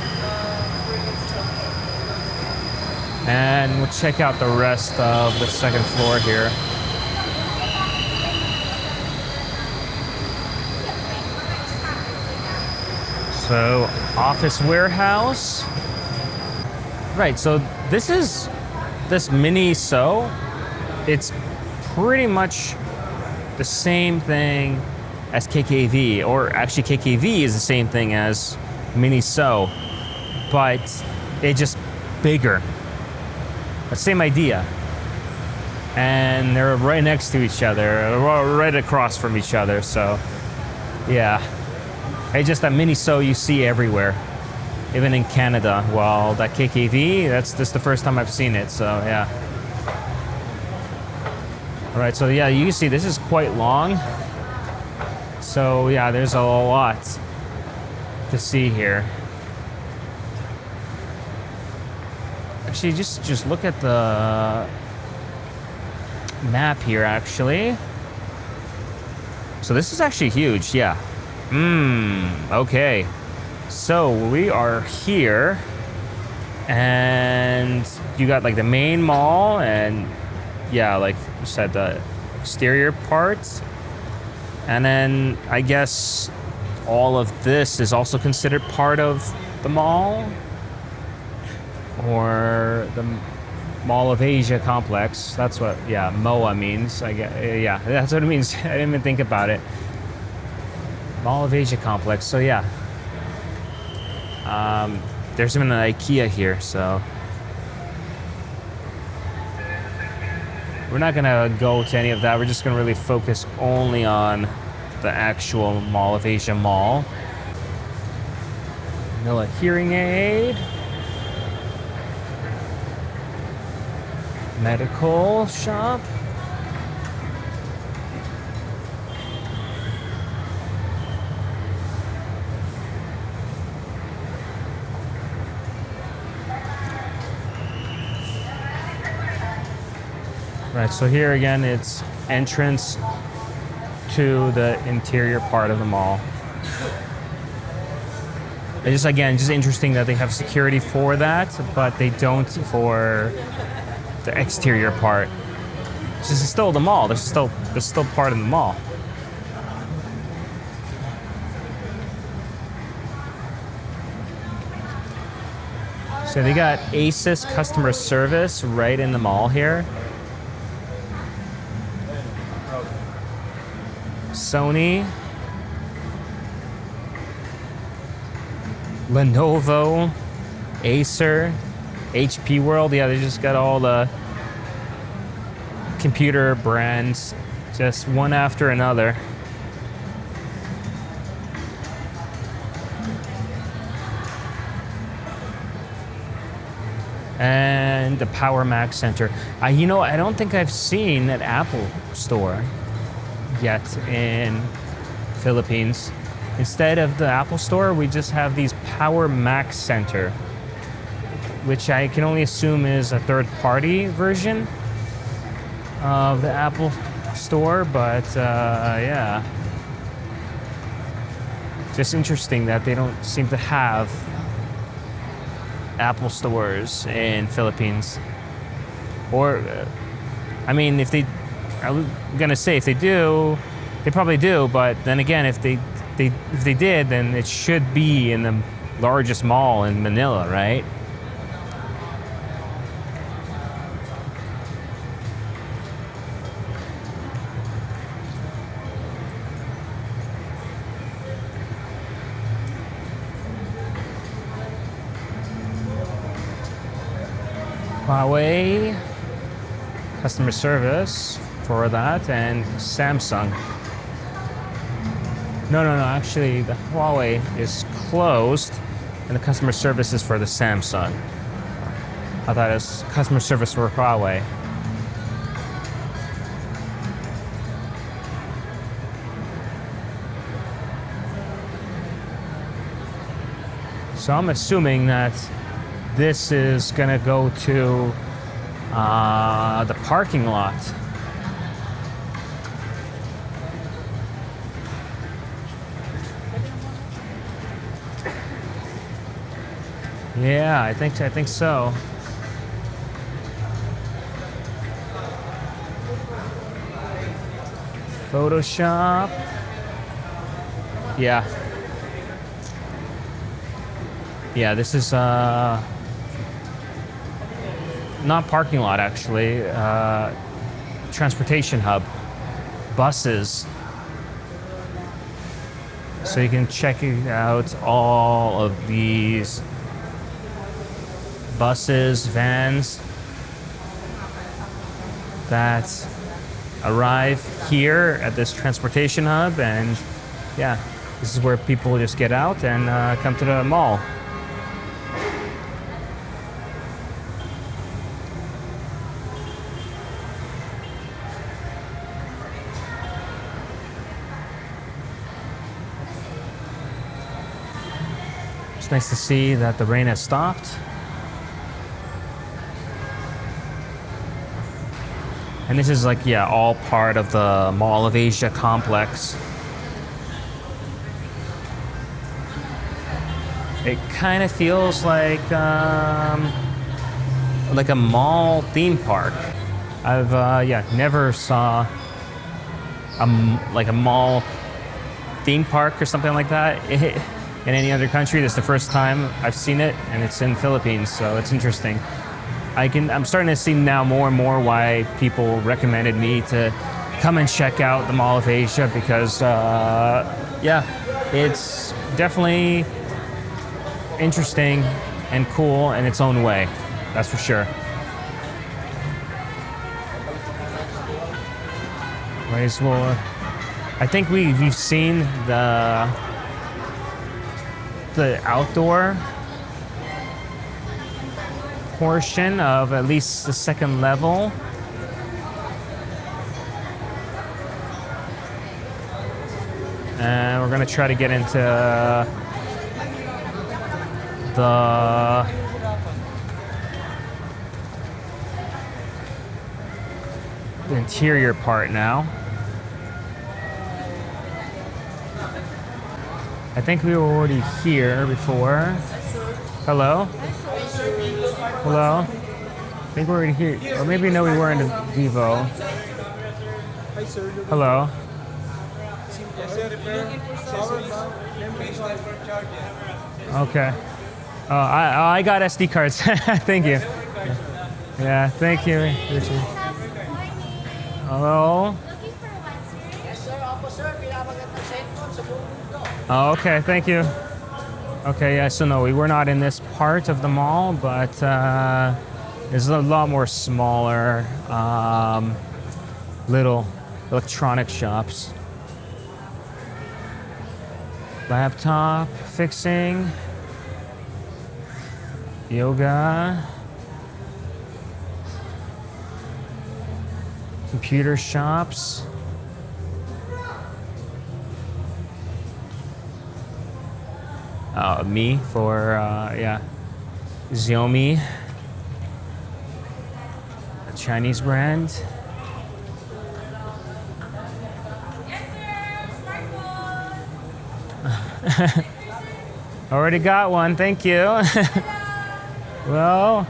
And we'll check out the rest of the second floor here. So, office warehouse. Right, so this mini So. It's pretty much the same thing as KKV, or actually KKV is the same thing as mini So, but it's just bigger. The same idea. And they're right next to each other, right across from each other, so yeah. It's just that mini So you see everywhere, even in Canada. While that KKV, that's just the first time I've seen it, so yeah. All right, so yeah, you can see this is quite long. So yeah, there's a lot to see here. Actually, just look at the map here, actually. So this is actually huge, yeah. Okay. So we are here, and you got like the main mall, and yeah, like you said, the exterior parts. And then I guess all of this is also considered part of the mall, or the Mall of Asia complex. That's what, yeah, MOA means. I guess, yeah, that's what it means. I didn't even think about it. Mall of Asia complex. So yeah, there's even an IKEA here. So we're not gonna go to any of that. We're just gonna really focus only on the actual Mall of Asia mall. Manila hearing aid. Medical shop. Right, so here again, it's entrance to the interior part of the mall. It's just interesting that they have security for that, but they don't for the exterior part. This is still the mall. This is still part of the mall. So they got Asus customer service right in the mall here. Sony, Lenovo, Acer, HP World. Yeah, they just got all the computer brands, just one after another. And the Power Mac Center. I don't think I've seen an Apple store yet in Philippines. Instead of the Apple store, we just have these Power Mac Center, which I can only assume is a third-party version of the Apple store, but yeah. Just interesting that they don't seem to have Apple stores in Philippines. Or, I mean, if they, I'm gonna say if they do, they probably do. But then again, if they did, then it should be in the largest mall in Manila, right? Huawei customer service for that, and Samsung. No, actually the Huawei is closed and the customer service is for the Samsung. I thought it was customer service for Huawei. So I'm assuming that this is gonna go to the parking lot. Yeah, I think so. Photoshop. Yeah. Yeah, this is not parking lot actually. Transportation hub. Buses. So you can check out all of these buses, vans that arrive here at this transportation hub, and yeah, this is where people just get out and come to the mall. It's nice to see that the rain has stopped. And this is like, yeah, all part of the Mall of Asia complex. It kind of feels like a mall theme park. I've never saw a mall theme park or something like that in any other country. This is the first time I've seen it, and it's in Philippines, so it's interesting. I'm starting to see now more and more why people recommended me to come and check out the Mall of Asia, because it's definitely interesting and cool in its own way. That's for sure. I think we've seen the outdoor portion of at least the second level. And we're gonna try to get into the interior part now. I think we were already here before. Hello? Hello? I think we're already here. Or maybe no, we weren't in Vivo. Hello? Okay. Oh, I got SD cards. Thank you. Yeah, thank you, Richard. Hello? Oh, okay, thank you. Okay, yeah, so no, we were not in this part of the mall, but there's a lot more smaller little electronic shops. Laptop fixing, yoga, computer shops. Me for Xiaomi, a Chinese brand. Already got one, thank you. Well,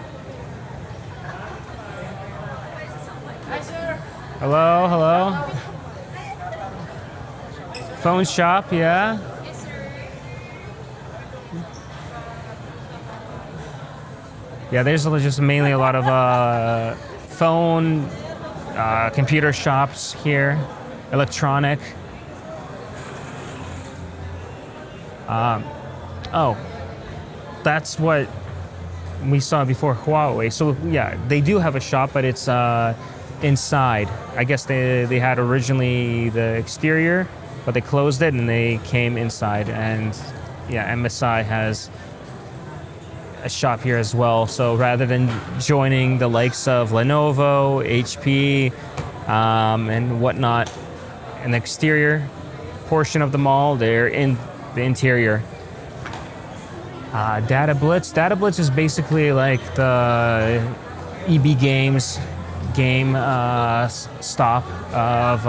hello, hello. Phone shop, yeah. Yeah, there's just mainly a lot of phone, computer shops here, electronic. Oh, that's what we saw before Huawei. So yeah, they do have a shop, but it's inside. I guess they had originally the exterior, but they closed it and they came inside. And yeah, MSI has a shop here as well. So rather than joining the likes of Lenovo, HP, and whatnot, an exterior portion of the mall, they're in the interior. Data Blitz. Data Blitz is basically like the EB Games game stop of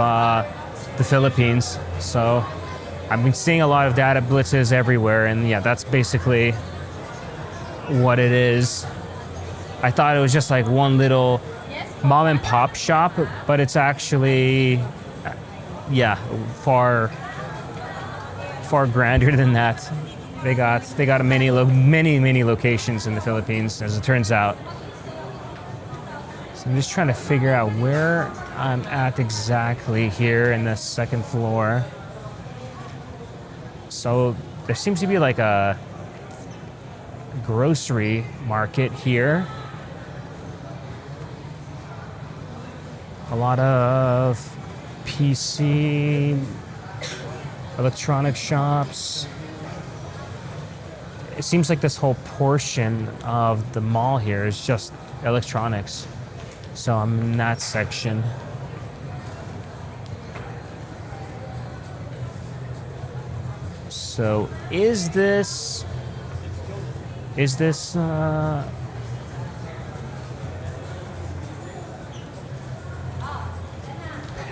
the Philippines. So I've been seeing a lot of Data Blitzes everywhere, and yeah, that's basically what it is. I thought it was just like one little mom and pop shop, but it's actually, yeah, far grander than that. They got many locations in the Philippines, as it turns out. So I'm just trying to figure out where I'm at exactly here in the second floor. So there seems to be like a grocery market here. A lot of PC, electronic shops. It seems like this whole portion of the mall here is just electronics. So I'm in that section. So is this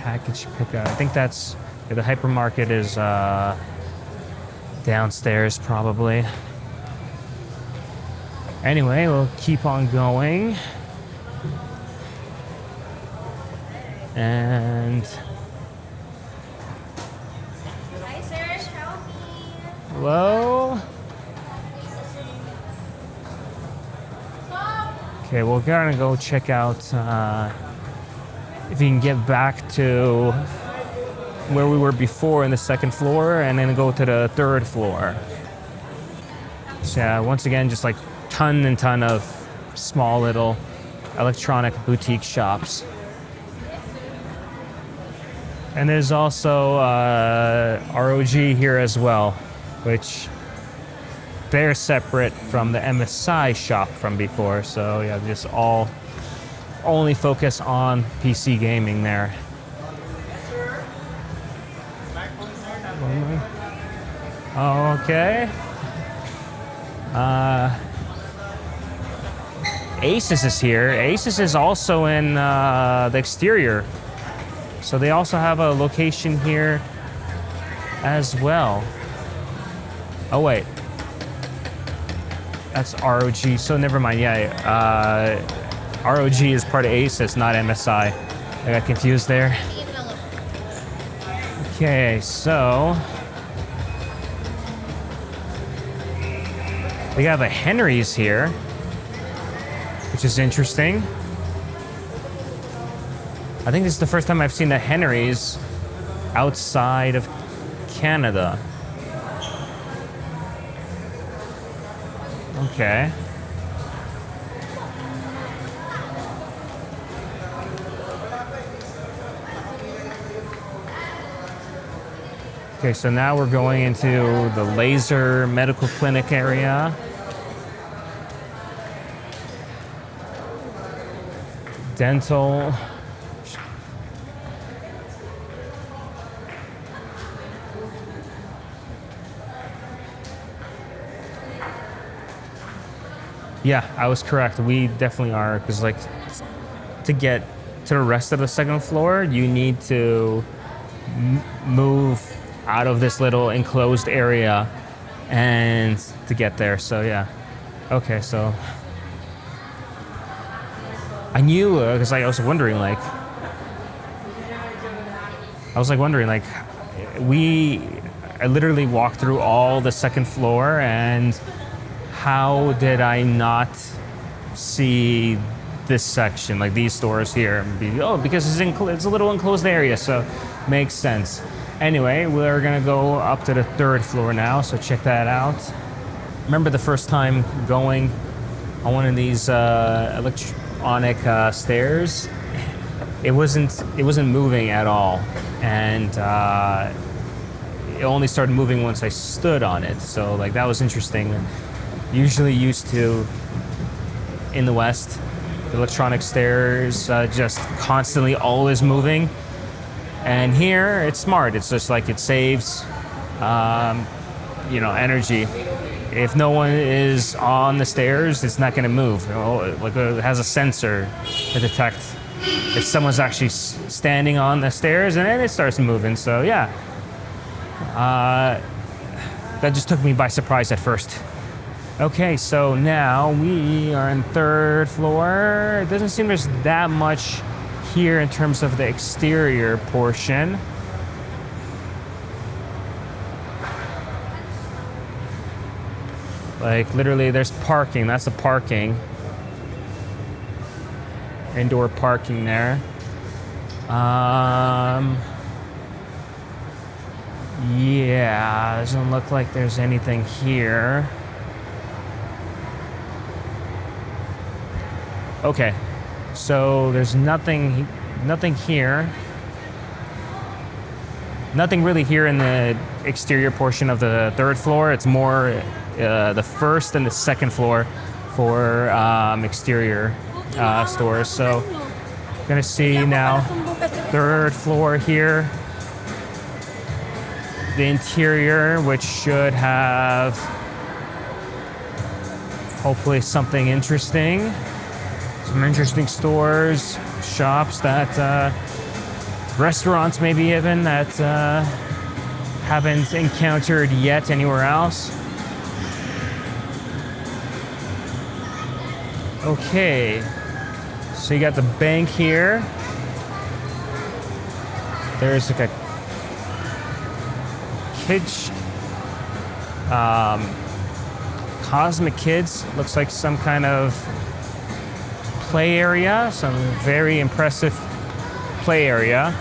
package pickup? I think that's, yeah, the hypermarket is downstairs probably. Anyway, we'll keep on going. And Hi, sir. Help me. hello? Okay, we're gonna go check out if we can get back to where we were before in the second floor, and then go to the third floor. So yeah, once again, just like ton and ton of small little electronic boutique shops. And there's also ROG here as well, which they're separate from the MSI shop from before. So yeah, just all only focus on PC gaming there. Okay. Asus is here. Asus is also in the exterior. So they also have a location here as well. Oh wait, that's ROG. So never mind. Yeah, ROG is part of Asus, not MSI. I got confused there. Okay, so we have a Henry's here, which is interesting. I think this is the first time I've seen the Henry's outside of Canada. Okay. Okay, so now we're going into the laser medical clinic area. Dental. Yeah, I was correct. We definitely are, because like to get to the rest of the second floor, you need to move out of this little enclosed area and to get there. So yeah. Okay, so I knew because I was wondering like I literally walked through all the second floor, and how did I not see this section, like these stores here? Because it's a little enclosed area, so makes sense. Anyway, we're gonna go up to the third floor now, so check that out. Remember the first time going on one of these electronic stairs? It wasn't moving at all, and it only started moving once I stood on it. So like that was interesting. Usually used to in the West, the electronic stairs just constantly always moving, and here it's smart. It's just like it saves energy. If no one is on the stairs, it's not going to move. Like it has a sensor to detect if someone's actually standing on the stairs, and then it starts moving. So yeah, that just took me by surprise at first. Okay, so now we are on third floor. It doesn't seem there's that much here in terms of the exterior portion. Like literally there's parking. That's the parking. Indoor parking there. Yeah, doesn't look like there's anything here. Okay, so there's nothing here. Nothing really here in the exterior portion of the third floor. It's more the first and the second floor for exterior stores. So gonna see now third floor here. The interior, which should have hopefully something interesting. Some interesting stores, shops that restaurants maybe even that haven't encountered yet anywhere else. Okay, so you got the bank here. There's like a kids, Cosmic Kids. Looks like some kind of play area, some very impressive play area.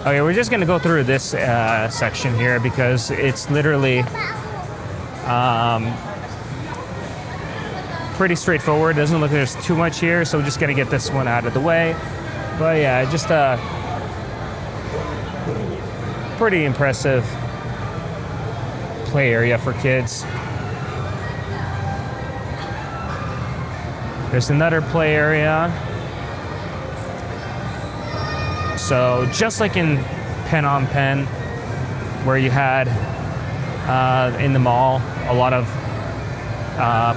Okay, we're just gonna go through this section here because it's literally pretty straightforward. Doesn't look like there's too much here, so we're just gonna get this one out of the way. But yeah, just pretty impressive play area for kids. There's another play area. So just like in Phnom Penh, where you had in the mall a lot of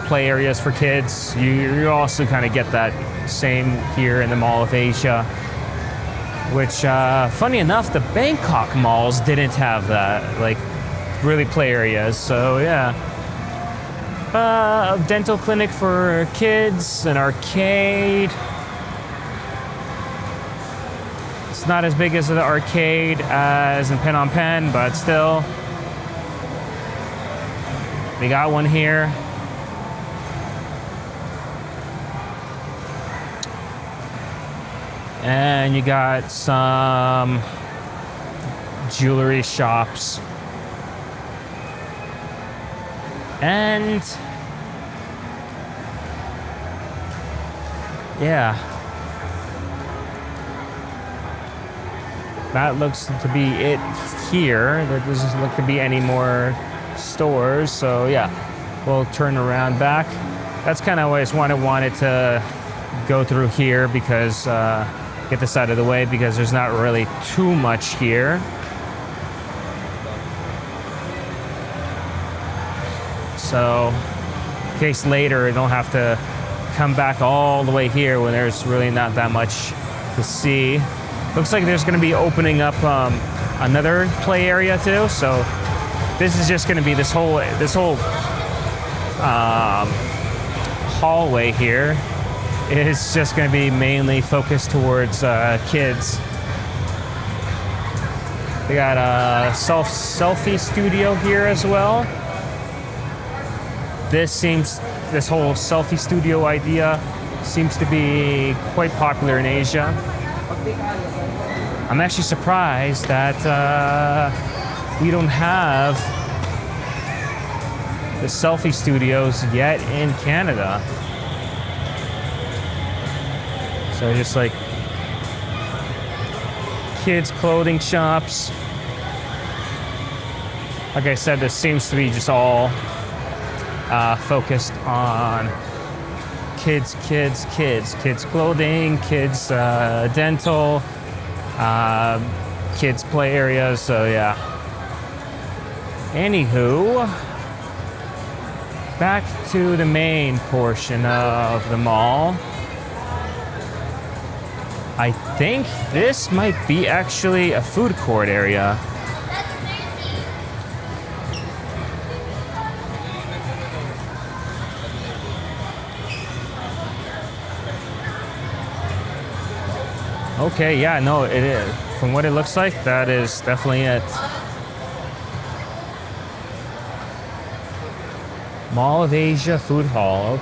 play areas for kids, you also kind of get that same here in the Mall of Asia, which funny enough, the Bangkok malls didn't have that, like really play areas. So yeah, a dental clinic for kids, an arcade. It's not as big as the arcade as in Phnom Penh, but still, we got one here. And you got some jewelry shops. And yeah, that looks to be it here. There doesn't look to be any more stores. So yeah, we'll turn around back. That's kind of what I wanted to go through here because get this out of the way because there's not really too much here. So in case later I don't have to come back all the way here when there's really not that much to see. Looks like there's going to be opening up another play area too. So this is just going to be this whole hallway here is just going to be mainly focused towards kids. They got a selfie studio here as well. This whole selfie studio idea seems to be quite popular in Asia. I'm actually surprised that we don't have the selfie studios yet in Canada. So just like kids' clothing shops. Like I said, this seems to be just all focused on kids clothing, kids dental, kids play areas. So yeah. Anywho, back to the main portion of the mall. I think this might be actually a food court area. Okay, yeah, no, it is. From what it looks like, that is definitely it. Mall of Asia Food Hall.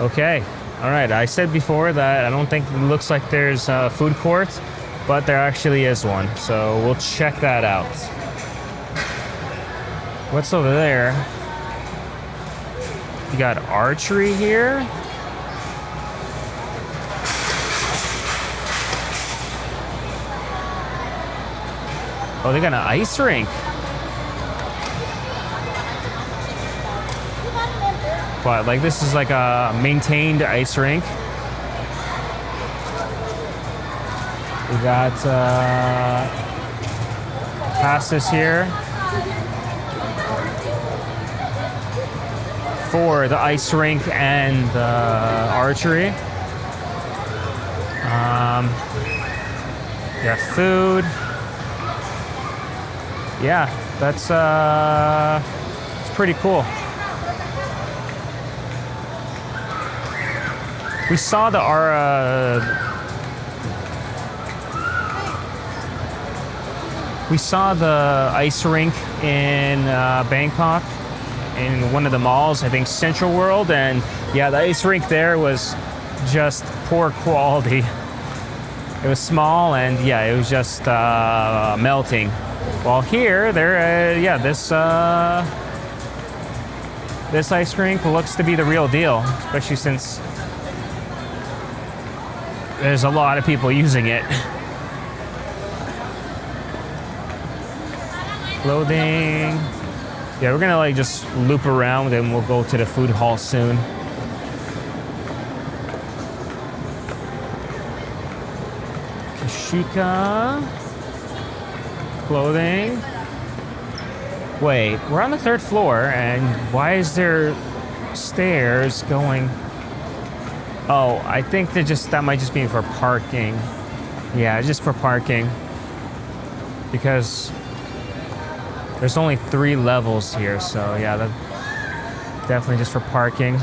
Okay, all right. I said before that I don't think it looks like there's a food court, but there actually is one. So we'll check that out. What's over there? You got archery here. Oh, they got an ice rink. But like this is like a maintained ice rink. We got passes here for the ice rink and the archery. Yeah, food. Yeah, that's it's pretty cool. We saw the ice rink in Bangkok in one of the malls, I think Central World, and yeah, the ice rink there was just poor quality. It was small and yeah, it was just melting. While here, this ice rink looks to be the real deal, especially since there's a lot of people using it. Clothing. Yeah, we're gonna like just loop around and we'll go to the food hall soon. Kashika. Clothing. Wait, we're on the 3rd floor, and why is there stairs going? Oh, I think that might just be for parking. Yeah, just for parking. Because there's only 3 levels here, so yeah, that definitely just for parking.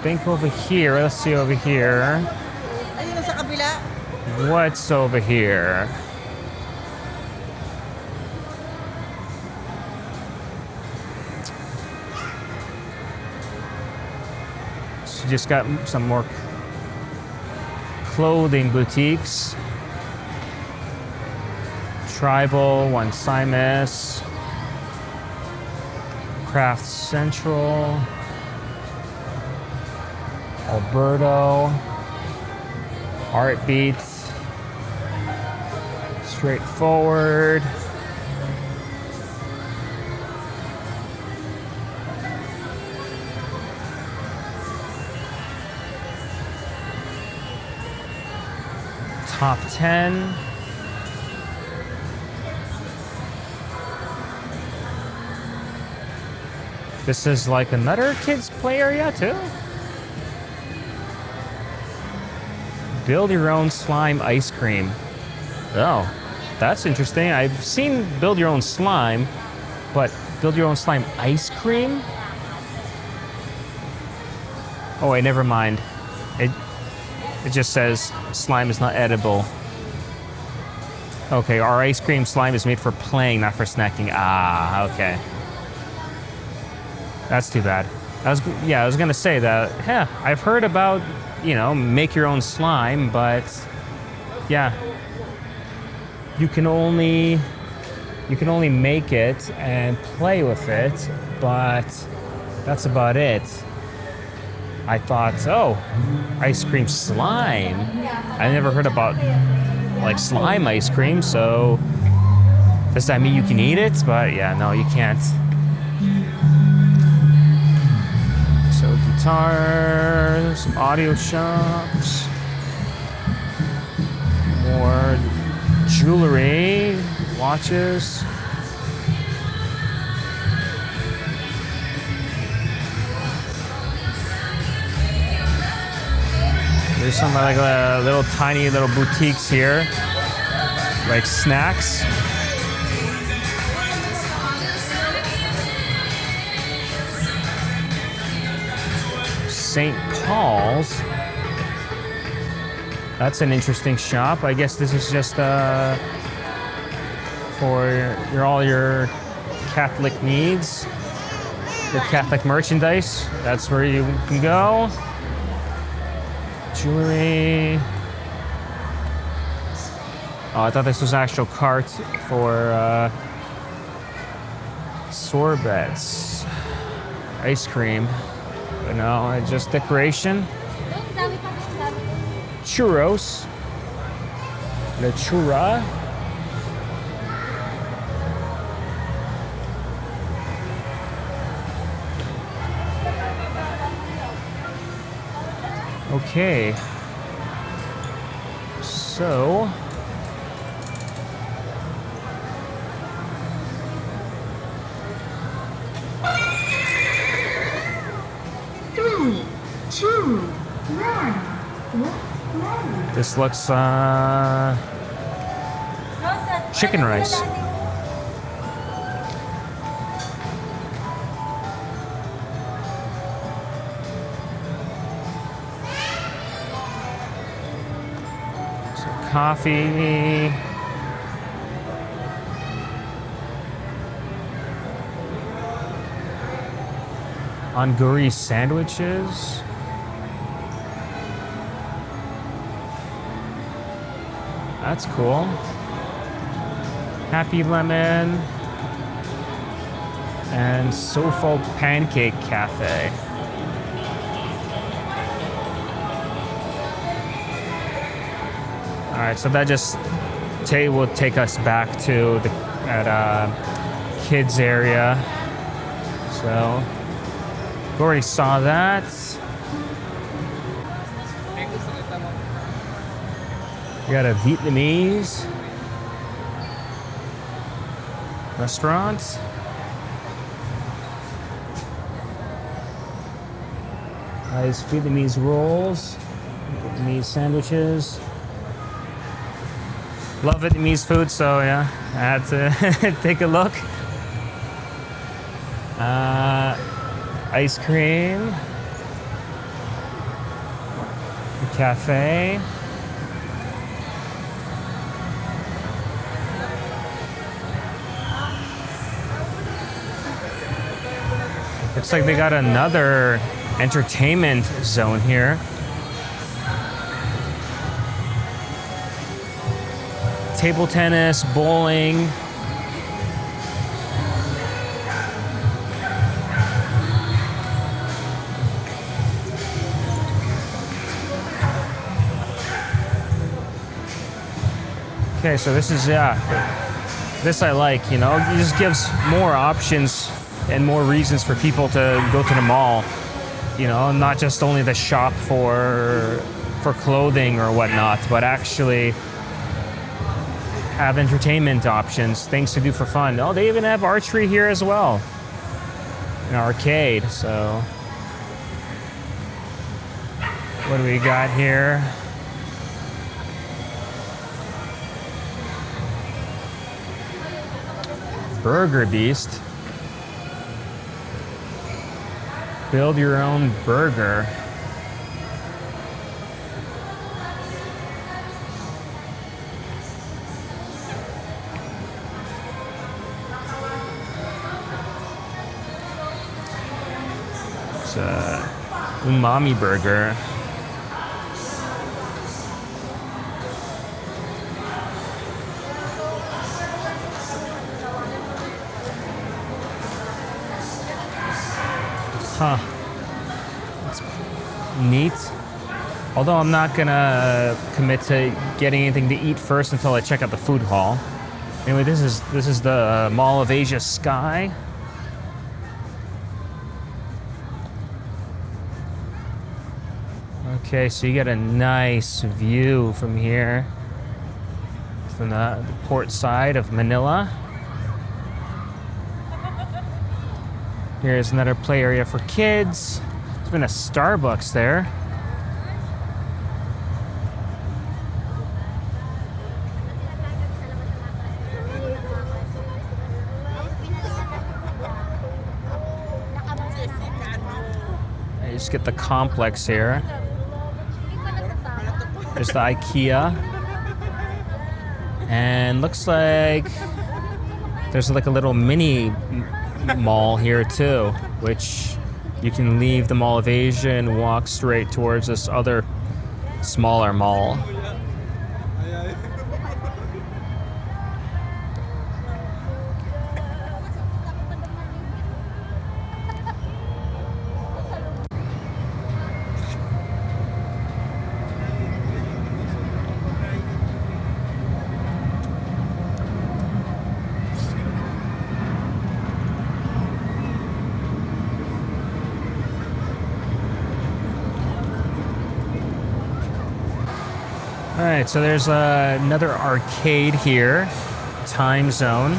Think over here. Let's see over here. What's over here? So just got some more clothing boutiques. Tribal, One Simus, Craft Central, Alberto, Art Beats. Straightforward. Top 10. This is like another kids play area too. Build your own slime ice cream. Oh, that's interesting. I've seen build your own slime, but build your own slime ice cream? Oh wait, never mind. It just says slime is not edible. Okay, our ice cream slime is made for playing, not for snacking. Ah, okay. That's too bad. I was gonna say that. Yeah, I've heard about, make your own slime, but yeah, you can only make it and play with it, but that's about it. I thought, oh, ice cream slime. I never heard about like slime ice cream, so does that mean you can eat it? But yeah, no, you can't. So guitars, audio shops, more jewelry, watches. There's some like little tiny little boutiques here, like snacks. St. Paul's. That's an interesting shop. I guess this is just for all your Catholic needs, your Catholic merchandise. That's where you can go. Jewelry. Oh, I thought this was an actual cart for sorbets, ice cream. But no, it's just decoration. Churros. The churra. Okay. So this looks chicken rice. Coffee. Anguri sandwiches. That's cool. Happy Lemon. And Sofo Pancake Cafe. All right, so that just will take us back to the kids area. So we already saw that. We got a Vietnamese restaurant. Nice Vietnamese rolls, Vietnamese sandwiches. Love Vietnamese food, so yeah, I had to take a look. Ice cream, a cafe. Looks like they got another entertainment zone here. Table tennis, bowling. Okay, so this is, this I like, it just gives more options and more reasons for people to go to the mall, not just only the shop for clothing or whatnot, but actually have entertainment options, things to do for fun. Oh, they even have archery here as well, an arcade. So what do we got here? Burger Beast. Build your own burger. It's a umami burger. Huh. It's neat. Although I'm not gonna commit to getting anything to eat first until I check out the food hall. Anyway, this is the Mall of Asia sky. Okay, so you get a nice view from here, from the port side of Manila. Here's another play area for kids. There's been a Starbucks there. You just get the complex here. There's the IKEA. And looks like there's like a little mini mall here too, which you can leave the Mall of Asia and walk straight towards this other smaller mall. All right, so there's another arcade here, Time Zone.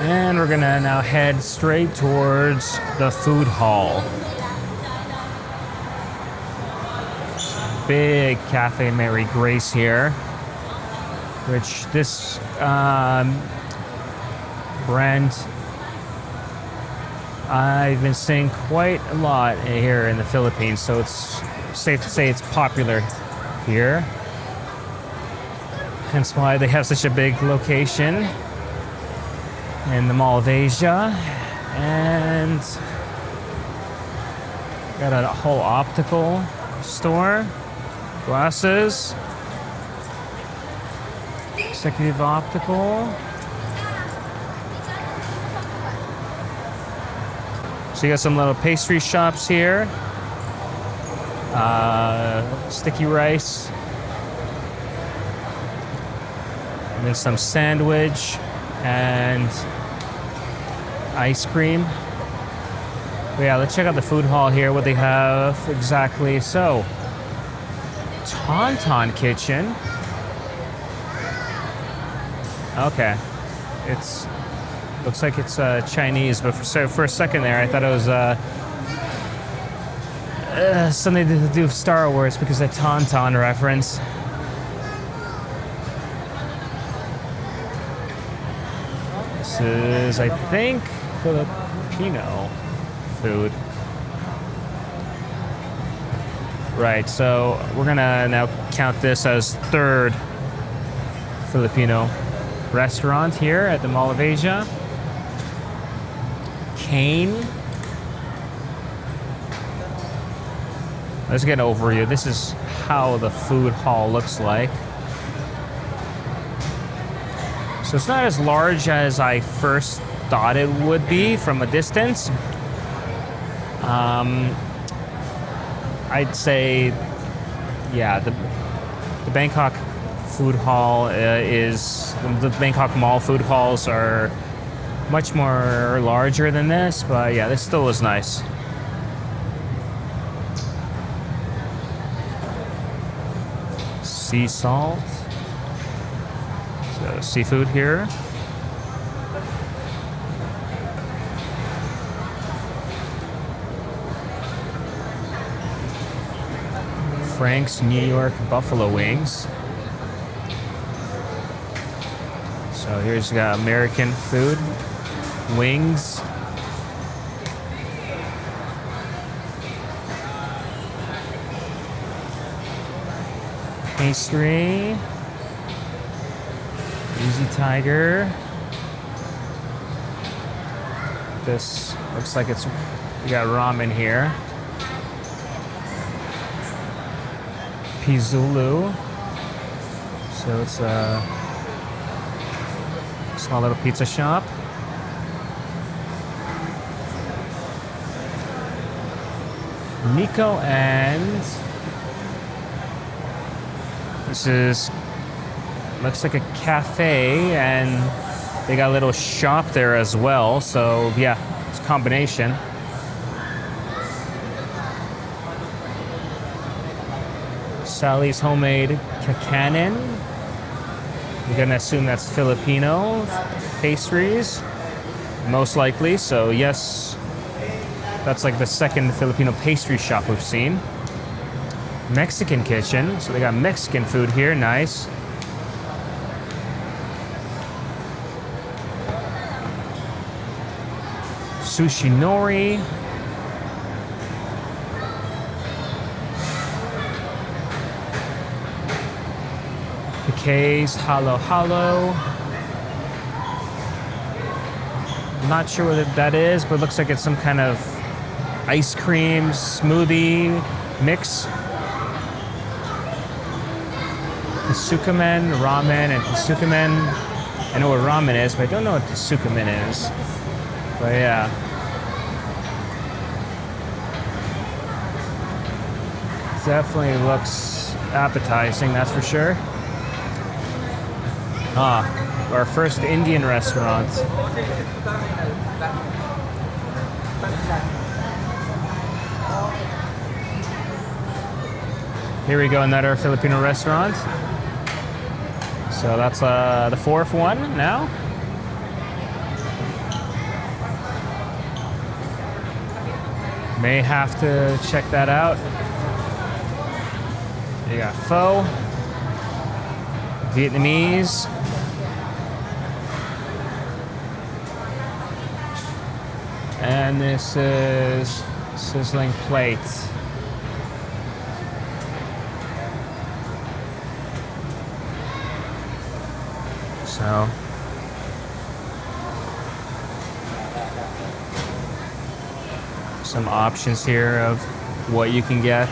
And we're gonna now head straight towards the food hall. Big Cafe Mary Grace here, which this brand I've been seeing quite a lot here in the Philippines, so it's safe to say it's popular here. Hence why they have such a big location in the Mall of Asia. And got a whole optical store, glasses, executive optical. So you got some little pastry shops here. Sticky rice. And then some sandwich and ice cream. But yeah, let's check out the food hall here, what they have exactly. So, Tauntaun Kitchen. Okay. Looks like it's Chinese, but for a second there, I thought it was something to do with Star Wars because of the Tauntaun reference. This is, I think, Filipino food. Right, so we're gonna now count this as third Filipino restaurant here at the Mall of Asia. Cane. Let's get an overview. This is how the food hall looks like. So it's not as large as I first thought it would be from a distance. I'd say, yeah, the Bangkok food hall the Bangkok Mall food halls are much more larger than this, but yeah, this still is nice. Sea salt. So seafood here. Frank's New York Buffalo Wings. So here's got American food, wings. Pastry. Easy Tiger. This looks like it's, we got ramen here. Pizulu. So it's a small little pizza shop. Nico, and this is, looks like a cafe, and they got a little shop there as well. So yeah, it's a combination. Sally's homemade kakanin. We're gonna assume that's Filipino pastries, most likely. So yes, that's like the second Filipino pastry shop we've seen. Mexican kitchen, so they got Mexican food here, nice. Sushi nori. Piquet's halo halo. I'm not sure what that is, but it looks like it's some kind of ice cream smoothie mix. Tsukamen, ramen, and tsukamen. I know what ramen is, but I don't know what tsukamen is. But yeah. Definitely looks appetizing, that's for sure. Ah, our first Indian restaurant. Here we go, another Filipino restaurant. So that's the fourth one now. May have to check that out. You got pho, Vietnamese, and this is sizzling plate. So some options here of what you can get.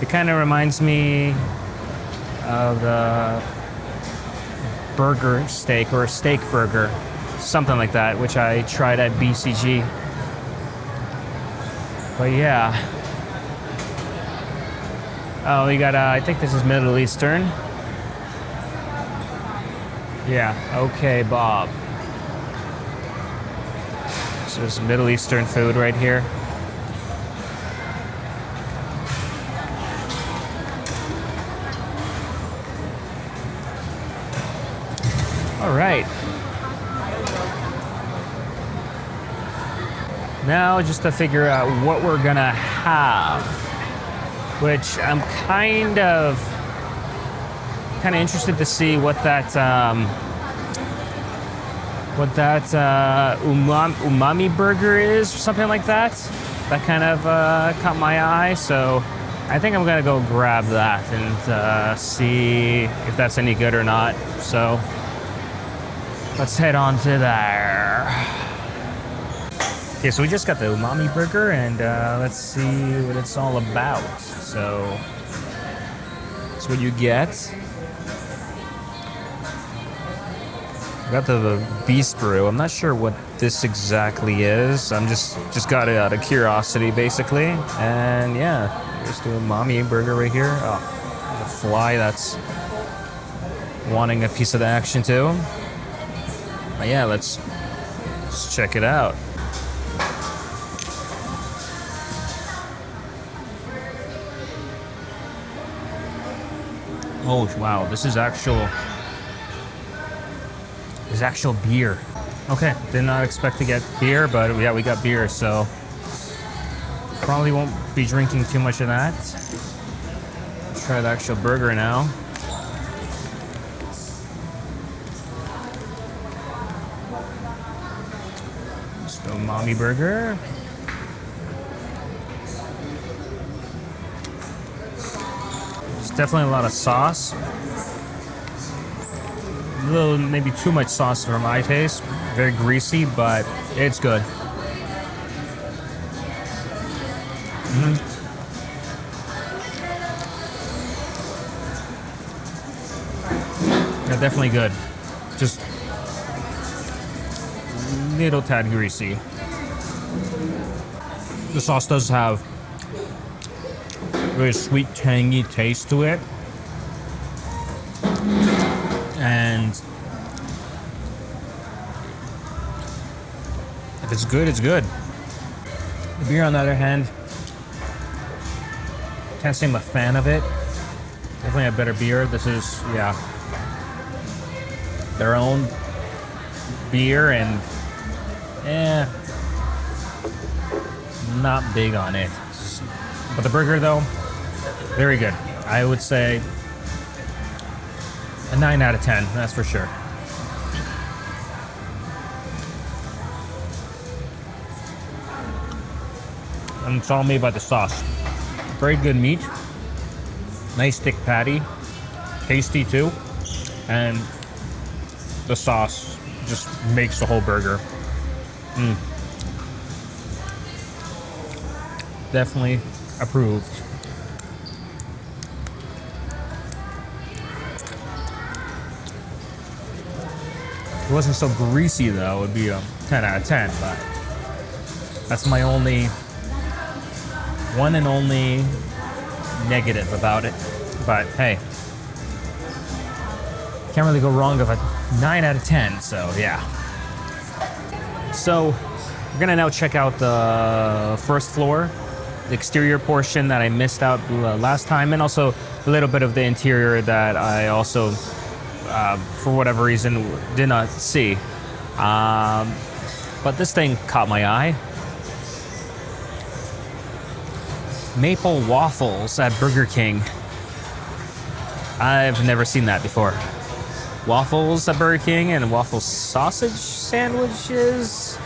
It kind of reminds me of the burger steak or a steak burger, something like that, which I tried at BCG. But yeah. Oh, we got, I think this is Middle Eastern. Yeah, okay, Bob. So there's Middle Eastern food right here. All right. Now just to figure out what we're gonna have, which I'm kind of interested to see what that umami burger is, or something like that. That kind of caught my eye, so I think I'm gonna go grab that and see if that's any good or not. So let's head on to there. Okay, so we just got the umami burger, and let's see what it's all about. So that's what you get. Got the beast brew. I'm not sure what this exactly is. I'm just got it out of curiosity, basically. And yeah, here's the umami burger right here. Oh, there's a fly that's wanting a piece of the action too. But yeah, let's check it out. Oh wow, this is actual beer. Okay, did not expect to get beer, but yeah, we got beer, so probably won't be drinking too much of that. Try the actual burger now. Just the umami burger. There's definitely a lot of sauce. A little, maybe too much sauce for my taste. Very greasy, but it's good. Yeah, definitely good. Just little tad greasy. The sauce does have a very sweet, tangy taste to it. And if it's good, it's good. The beer, on the other hand, can't say I'm a fan of it. Definitely a better beer. This is, yeah, their own beer, and not big on it. But the burger, though, very good. I would say a 9 out of 10, that's for sure. And it's all made by the sauce. Very good meat. Nice thick patty. Tasty too. And the sauce just makes the whole burger. Definitely approved. If it wasn't so greasy though, it would be a 10 out of 10, but that's my only, one and only negative about it. But hey, can't really go wrong with a 9 out of 10, so yeah. So we're gonna now check out the first floor, the exterior portion that I missed out last time, and also a little bit of the interior that I also, for whatever reason, did not see. But this thing caught my eye. Maple waffles at Burger King. I've never seen that before. Waffles at Burger King and waffle sausage sandwiches.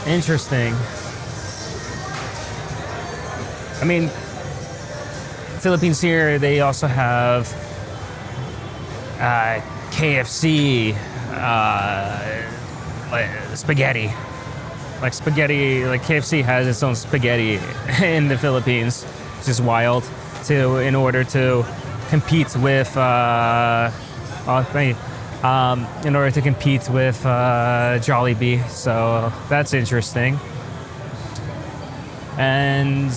Interesting. I mean, Philippines here, they also have KFC, like spaghetti. Like spaghetti, like KFC has its own spaghetti in the Philippines, which is wild. In order to compete with, in order to compete with Jollibee. So that's interesting. And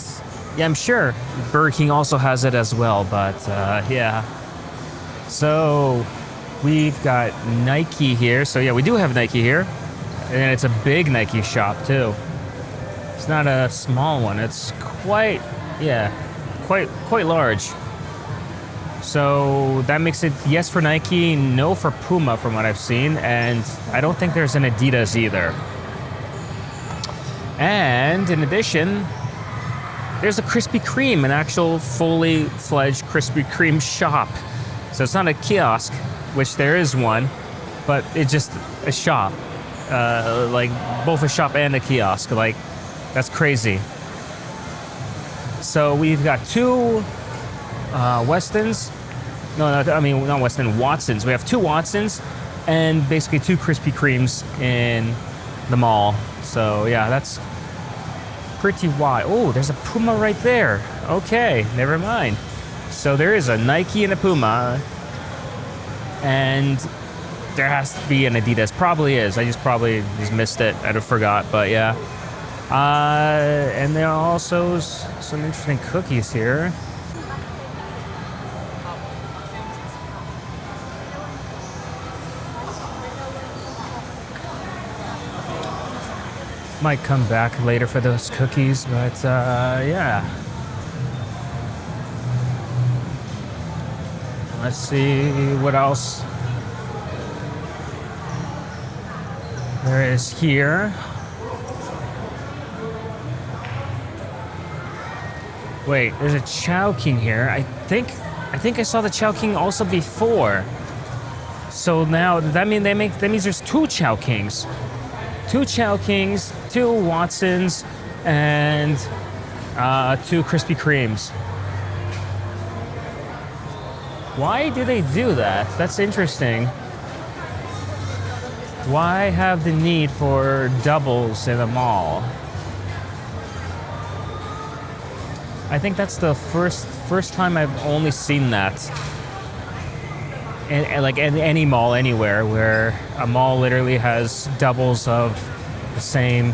yeah, I'm sure Burger King also has it as well. But yeah. So we've got Nike here. So yeah, we do have Nike here. And it's a big Nike shop too. It's not a small one. It's quite large. So that makes it yes for Nike, no for Puma from what I've seen, and I don't think there's an Adidas either. And in addition, there's a Krispy Kreme, an actual fully fledged Krispy Kreme shop. So it's not a kiosk, which there is one, but it's just a shop. Like both a shop and a kiosk. Like, that's crazy. So we've got two Westons. No, I mean, not Weston, Watsons. We have two Watsons and basically two Krispy Kremes in the mall. So yeah, that's pretty wide. Oh, there's a Puma right there. Okay, never mind. So there is a Nike and a Puma, and there has to be an Adidas. Probably is. I probably missed it. I'd have forgot, but yeah. And there are also some interesting cookies here. Might come back later for those cookies, but yeah. Let's see what else there is here. Wait, there's a Chowking here. I think I saw the Chowking also before. So now that means there's two Chowkings. Two Chowkings, two Watsons, and two Krispy Kremes. Why do they do that? That's interesting. Why have the need for doubles in a mall? I think that's the first time I've only seen that. Like in any mall anywhere, where a mall literally has doubles of the same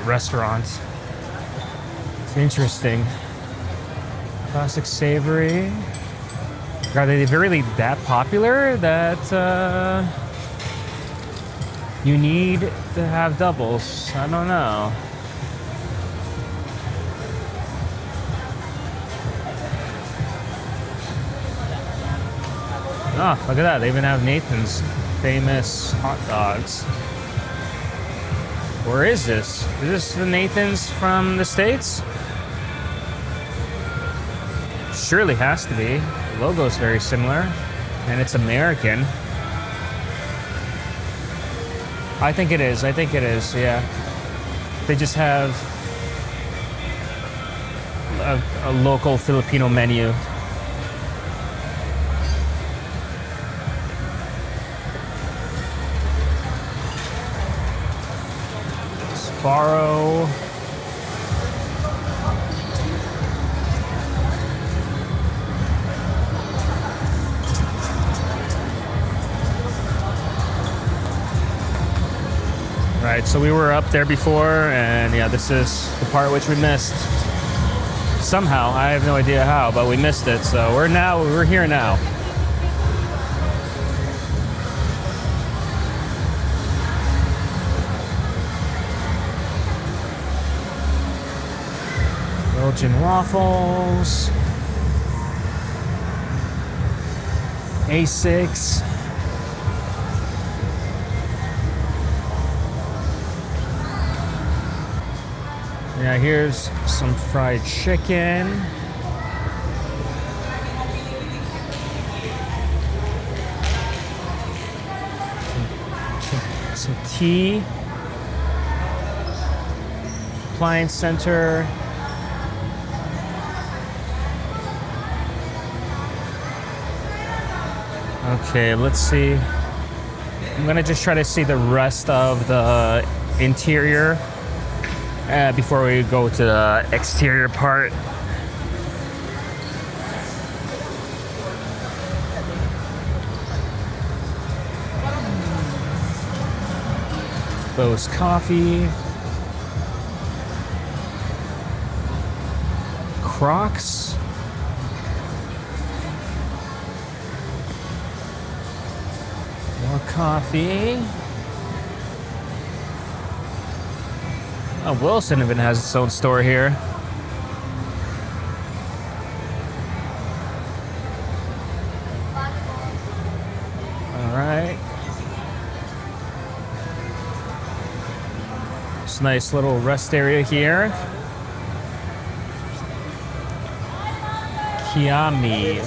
restaurant. It's interesting. Classic savory. Are they really that popular that you need to have doubles? I don't know. Oh, look at that. They even have Nathan's famous hot dogs. Where is this? Is this the Nathan's from the States? Surely has to be. The logo's very similar. And it's American. I think it is, yeah. They just have a local Filipino menu. Sparrow. Right, so we were up there before, and yeah, this is the part which we missed. Somehow, I have no idea how, but we missed it. So we're here now. Belgian waffles. A6. Yeah, here's some fried chicken. Some tea. Appliance center. Okay, let's see. I'm gonna just try to see the rest of the interior before we go to the exterior part. Bose coffee. Crocs. More coffee. Oh, Wilson even has its own store here. All right. It's a nice little rest area here. Kiami.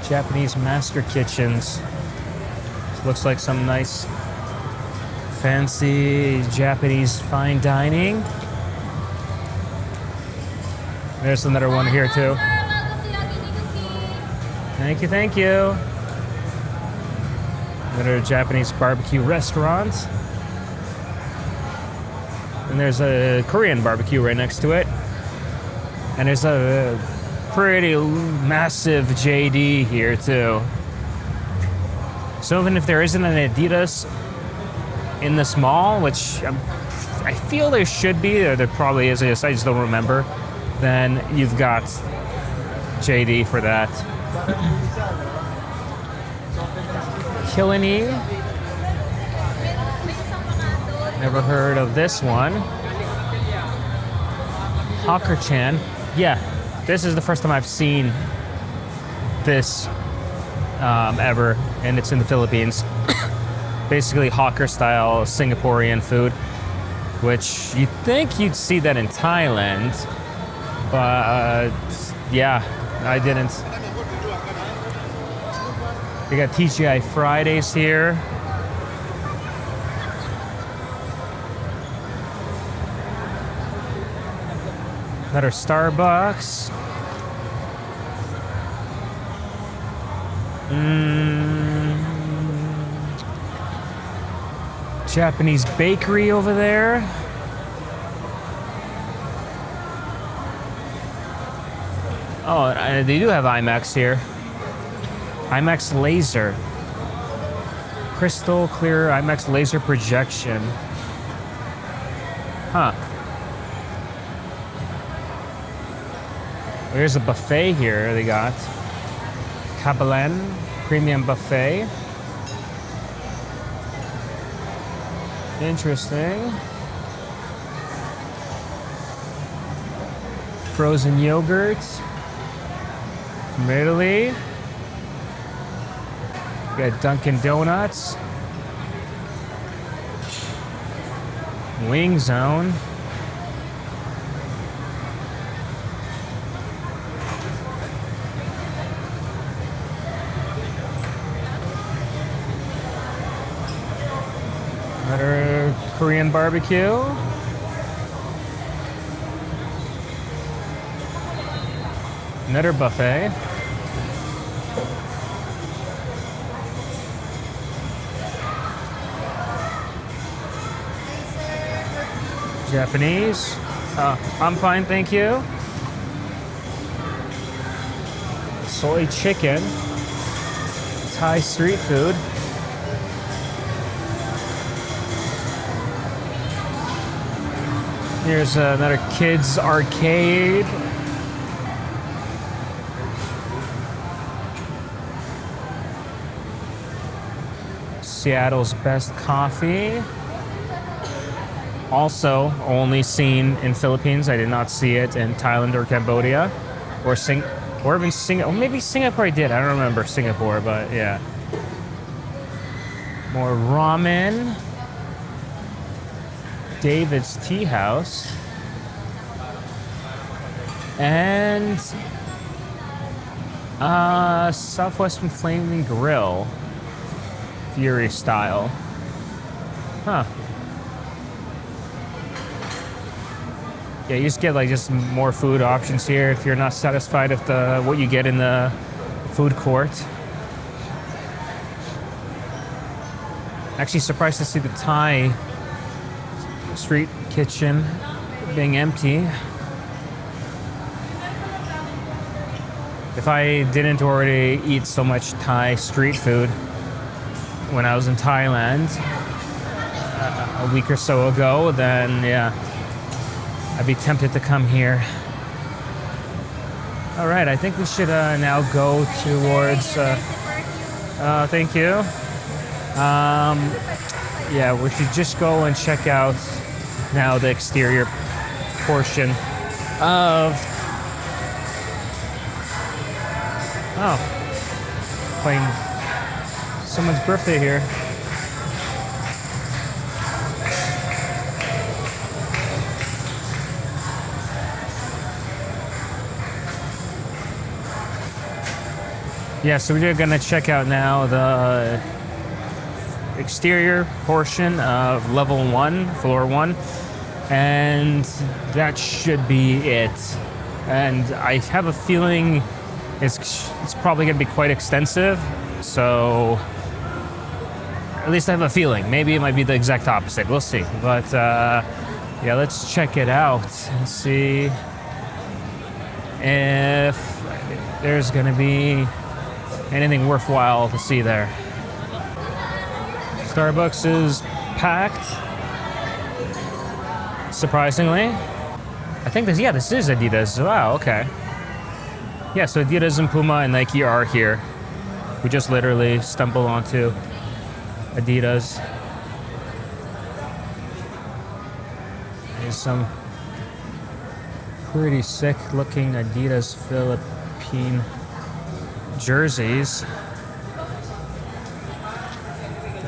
Japanese master kitchens. Looks like some nice fancy Japanese fine dining. There's another one here too. Thank you, thank you. Another Japanese barbecue restaurant. And there's a Korean barbecue right next to it. And there's a pretty massive JD here too. So even if there isn't an Adidas in this mall, which I feel there should be, or there probably is, I just don't remember, then you've got JD for that. Killiney. Never heard of this one. Hawker-chan. Yeah, this is the first time I've seen this ever, and it's in the Philippines. Basically hawker style Singaporean food which you'd think you'd see that in Thailand, but yeah, I didn't. We got TGI Fridays here. Another Starbucks. Japanese bakery over there. Oh, they do have IMAX here. IMAX laser. Crystal clear IMAX laser projection. Huh. There's a buffet here they got. Kabalan Premium Buffet. Interesting. Frozen yogurt from Italy. We got Dunkin' Donuts. Wing Zone. Another Korean barbecue. Another buffet. Japanese. I'm fine, thank you. Soy chicken. Thai street food. Here's another kids arcade. Seattle's best coffee. Also only seen in Philippines. I did not see it in Thailand or Cambodia or even Singapore. Or maybe Singapore I did. I don't remember Singapore, but yeah. More ramen. David's Tea House. And Southwestern Flaming Grill. Fury style. Huh. Yeah, you just get like just more food options here if you're not satisfied with what you get in the food court. Actually surprised to see the Thai street kitchen being empty. If I didn't already eat so much Thai street food when I was in Thailand a week or so ago, then yeah, I'd be tempted to come here. All right, I think we should now go towards. Thank you. Yeah, we should just go and check out now the exterior portion of. Oh, playing someone's birthday here. Yeah, so we're gonna check out now the exterior portion of level 1, floor 1, and that should be it. And I have a feeling it's probably gonna be quite extensive, so at least I have a feeling. Maybe it might be the exact opposite, we'll see. But yeah, let's check it out and see if there's gonna be anything worthwhile to see there. Starbucks is packed, surprisingly. I think this is Adidas. Wow, okay. Yeah, so Adidas and Puma and Nike are here. We just literally stumbled onto Adidas. There's some pretty sick looking Adidas Philippine jerseys.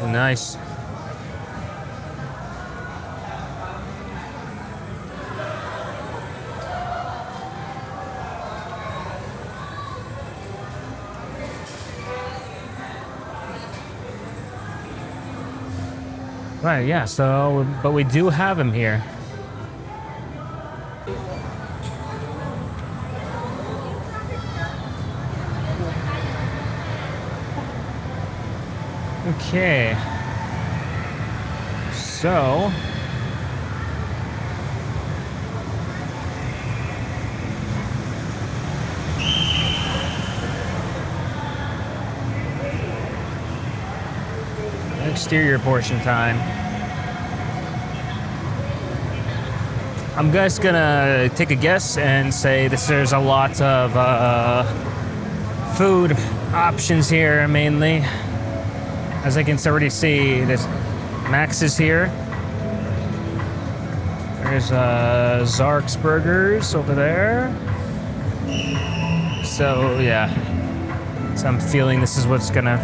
Nice. Right, yeah, so, but we do have him here. Okay. So, exterior portion time. I'm just gonna take a guess and say there's a lot of food options here mainly. As I can already see, this Max is here. There's Zark's Burgers over there. So yeah, so I'm feeling this is what's gonna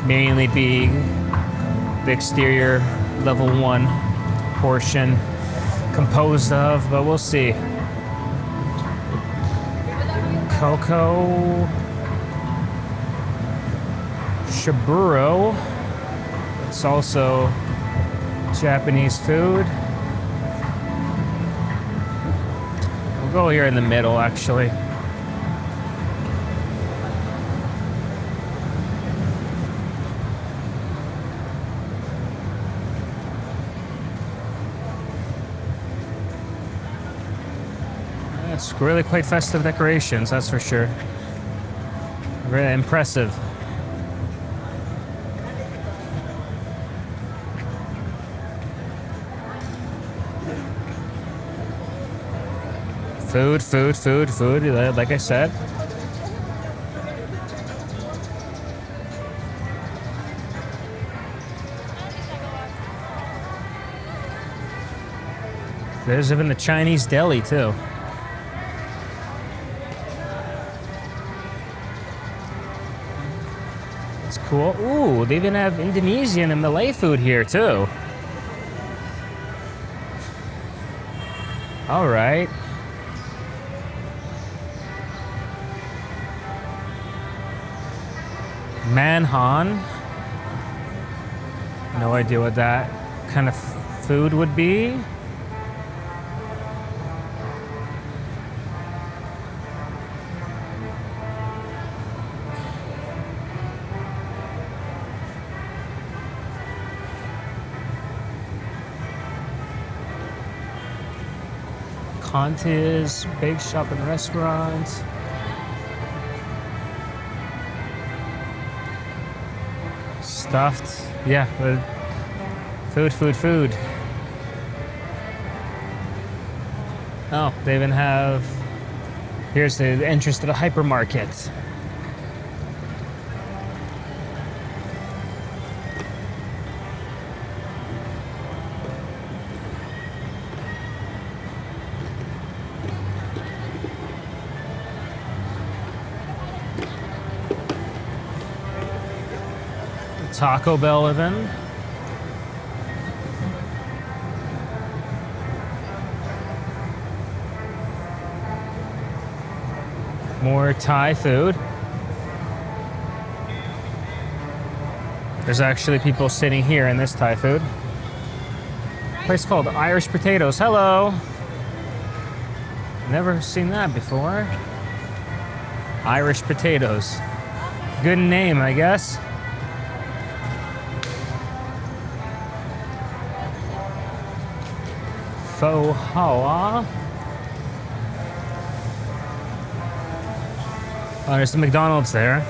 mainly be the exterior level 1 portion composed of, but we'll see. Coco Shiburo. It's also Japanese food. We'll go here in the middle, actually. It's really quite festive decorations, that's for sure. Very impressive. Food, food, food, food, like I said. There's even the Chinese deli, too. It's cool. Ooh, they even have Indonesian and Malay food here, too. All right. Manhan. No idea what that kind of food would be. Conte's Bake Shop and Restaurant. Stuffed, yeah, food, food, food. Oh, they even have, here's the entrance to the hypermarket. Taco Bell even. More Thai food. There's actually people sitting here in this Thai food. Place called Irish Potatoes. Hello. Never seen that before. Irish Potatoes. Good name, I guess. Faux Hawa. Oh, there's the McDonald's there.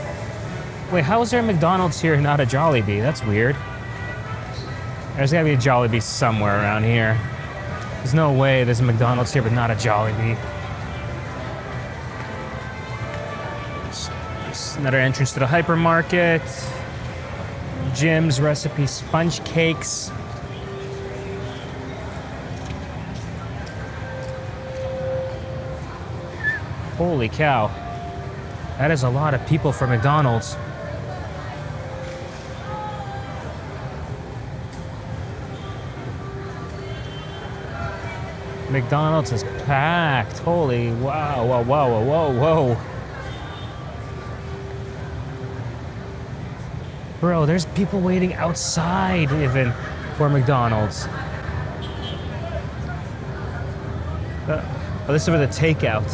Wait, how is there a McDonald's here and not a Jollibee? That's weird. There's gotta be a Jollibee somewhere around here. There's no way there's a McDonald's here but not a Jollibee. Another entrance to the hypermarket. Jim's Recipe Sponge Cakes. Holy cow. That is a lot of people for McDonald's. McDonald's is packed. Holy wow, whoa, whoa, whoa, whoa. Bro, there's people waiting outside even for McDonald's. Oh, this is for the takeout.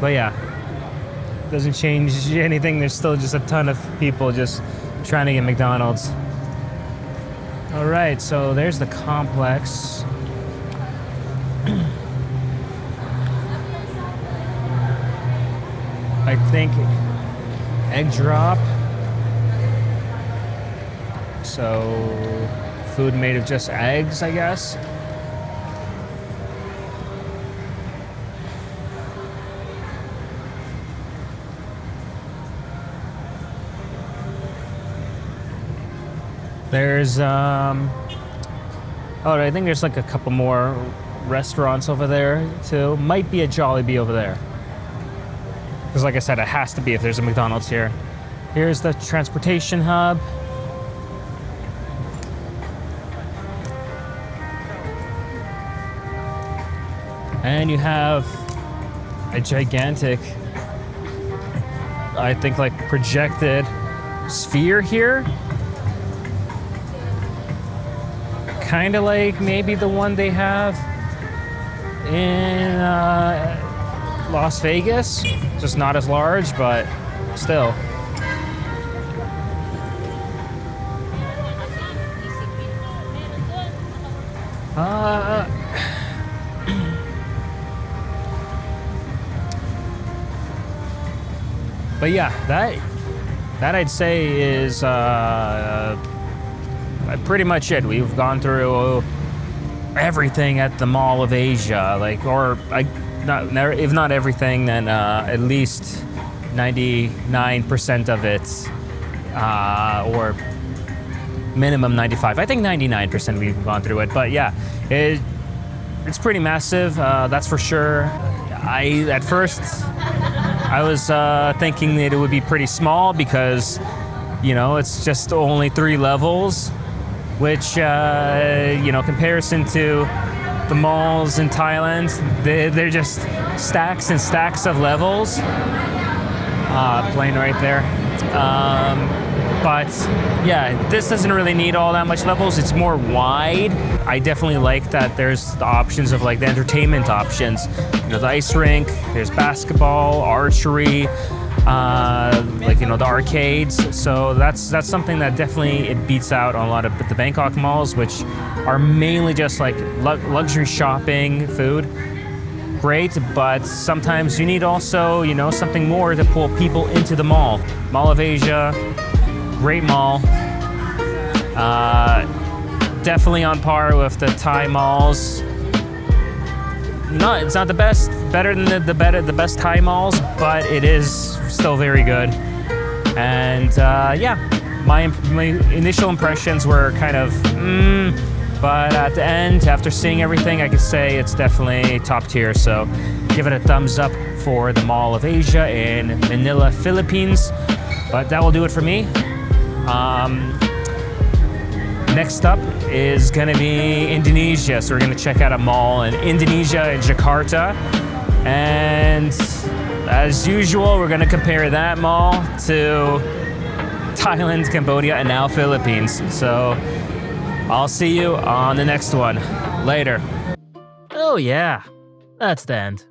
But yeah, doesn't change anything. There's still just a ton of people just trying to get McDonald's. All right, so there's the complex. I think egg drop. So food made of just eggs, I guess. There's oh, I think there's like a couple more restaurants over there too. Might be a Jollibee over there. Because like I said, it has to be if there's a McDonald's here. Here's the transportation hub. And you have a gigantic, I think like projected sphere here. Kind of like maybe the one they have in Las Vegas. Just not as large, but still. But yeah, that I'd say is pretty much it. We've gone through everything at the Mall of Asia, like, or if not everything, then at least 99% of it, or minimum 95. I think 99% we've gone through it. But yeah, it's pretty massive. That's for sure. At first I was thinking that it would be pretty small because, you know, it's just only 3 levels, which, you know, comparison to the malls in Thailand, they're just stacks and stacks of levels. Plane right there. But yeah, this doesn't really need all that much levels. It's more wide. I definitely like that there's the options of like the entertainment options. You know, the ice rink, there's basketball, archery, like, you know, the arcades. So that's something that definitely it beats out on a lot of the Bangkok malls, which are mainly just like luxury shopping, food. Great, but sometimes you need also, you know, something more to pull people into the mall. Mall of Asia, great mall. Definitely on par with the Thai malls. It's not the best, better than the best Thai malls, but it is still very good. And yeah, my initial impressions were kind of but at the end, after seeing everything, I could say it's definitely top tier. So give it a thumbs up for the Mall of Asia in Manila, Philippines. But that will do it for me. Next up is gonna be Indonesia. So we're gonna check out a mall in Indonesia, in Jakarta. And as usual, we're gonna compare that mall to Thailand, Cambodia, and now Philippines. So I'll see you on the next one. Later. Oh yeah, that's the end.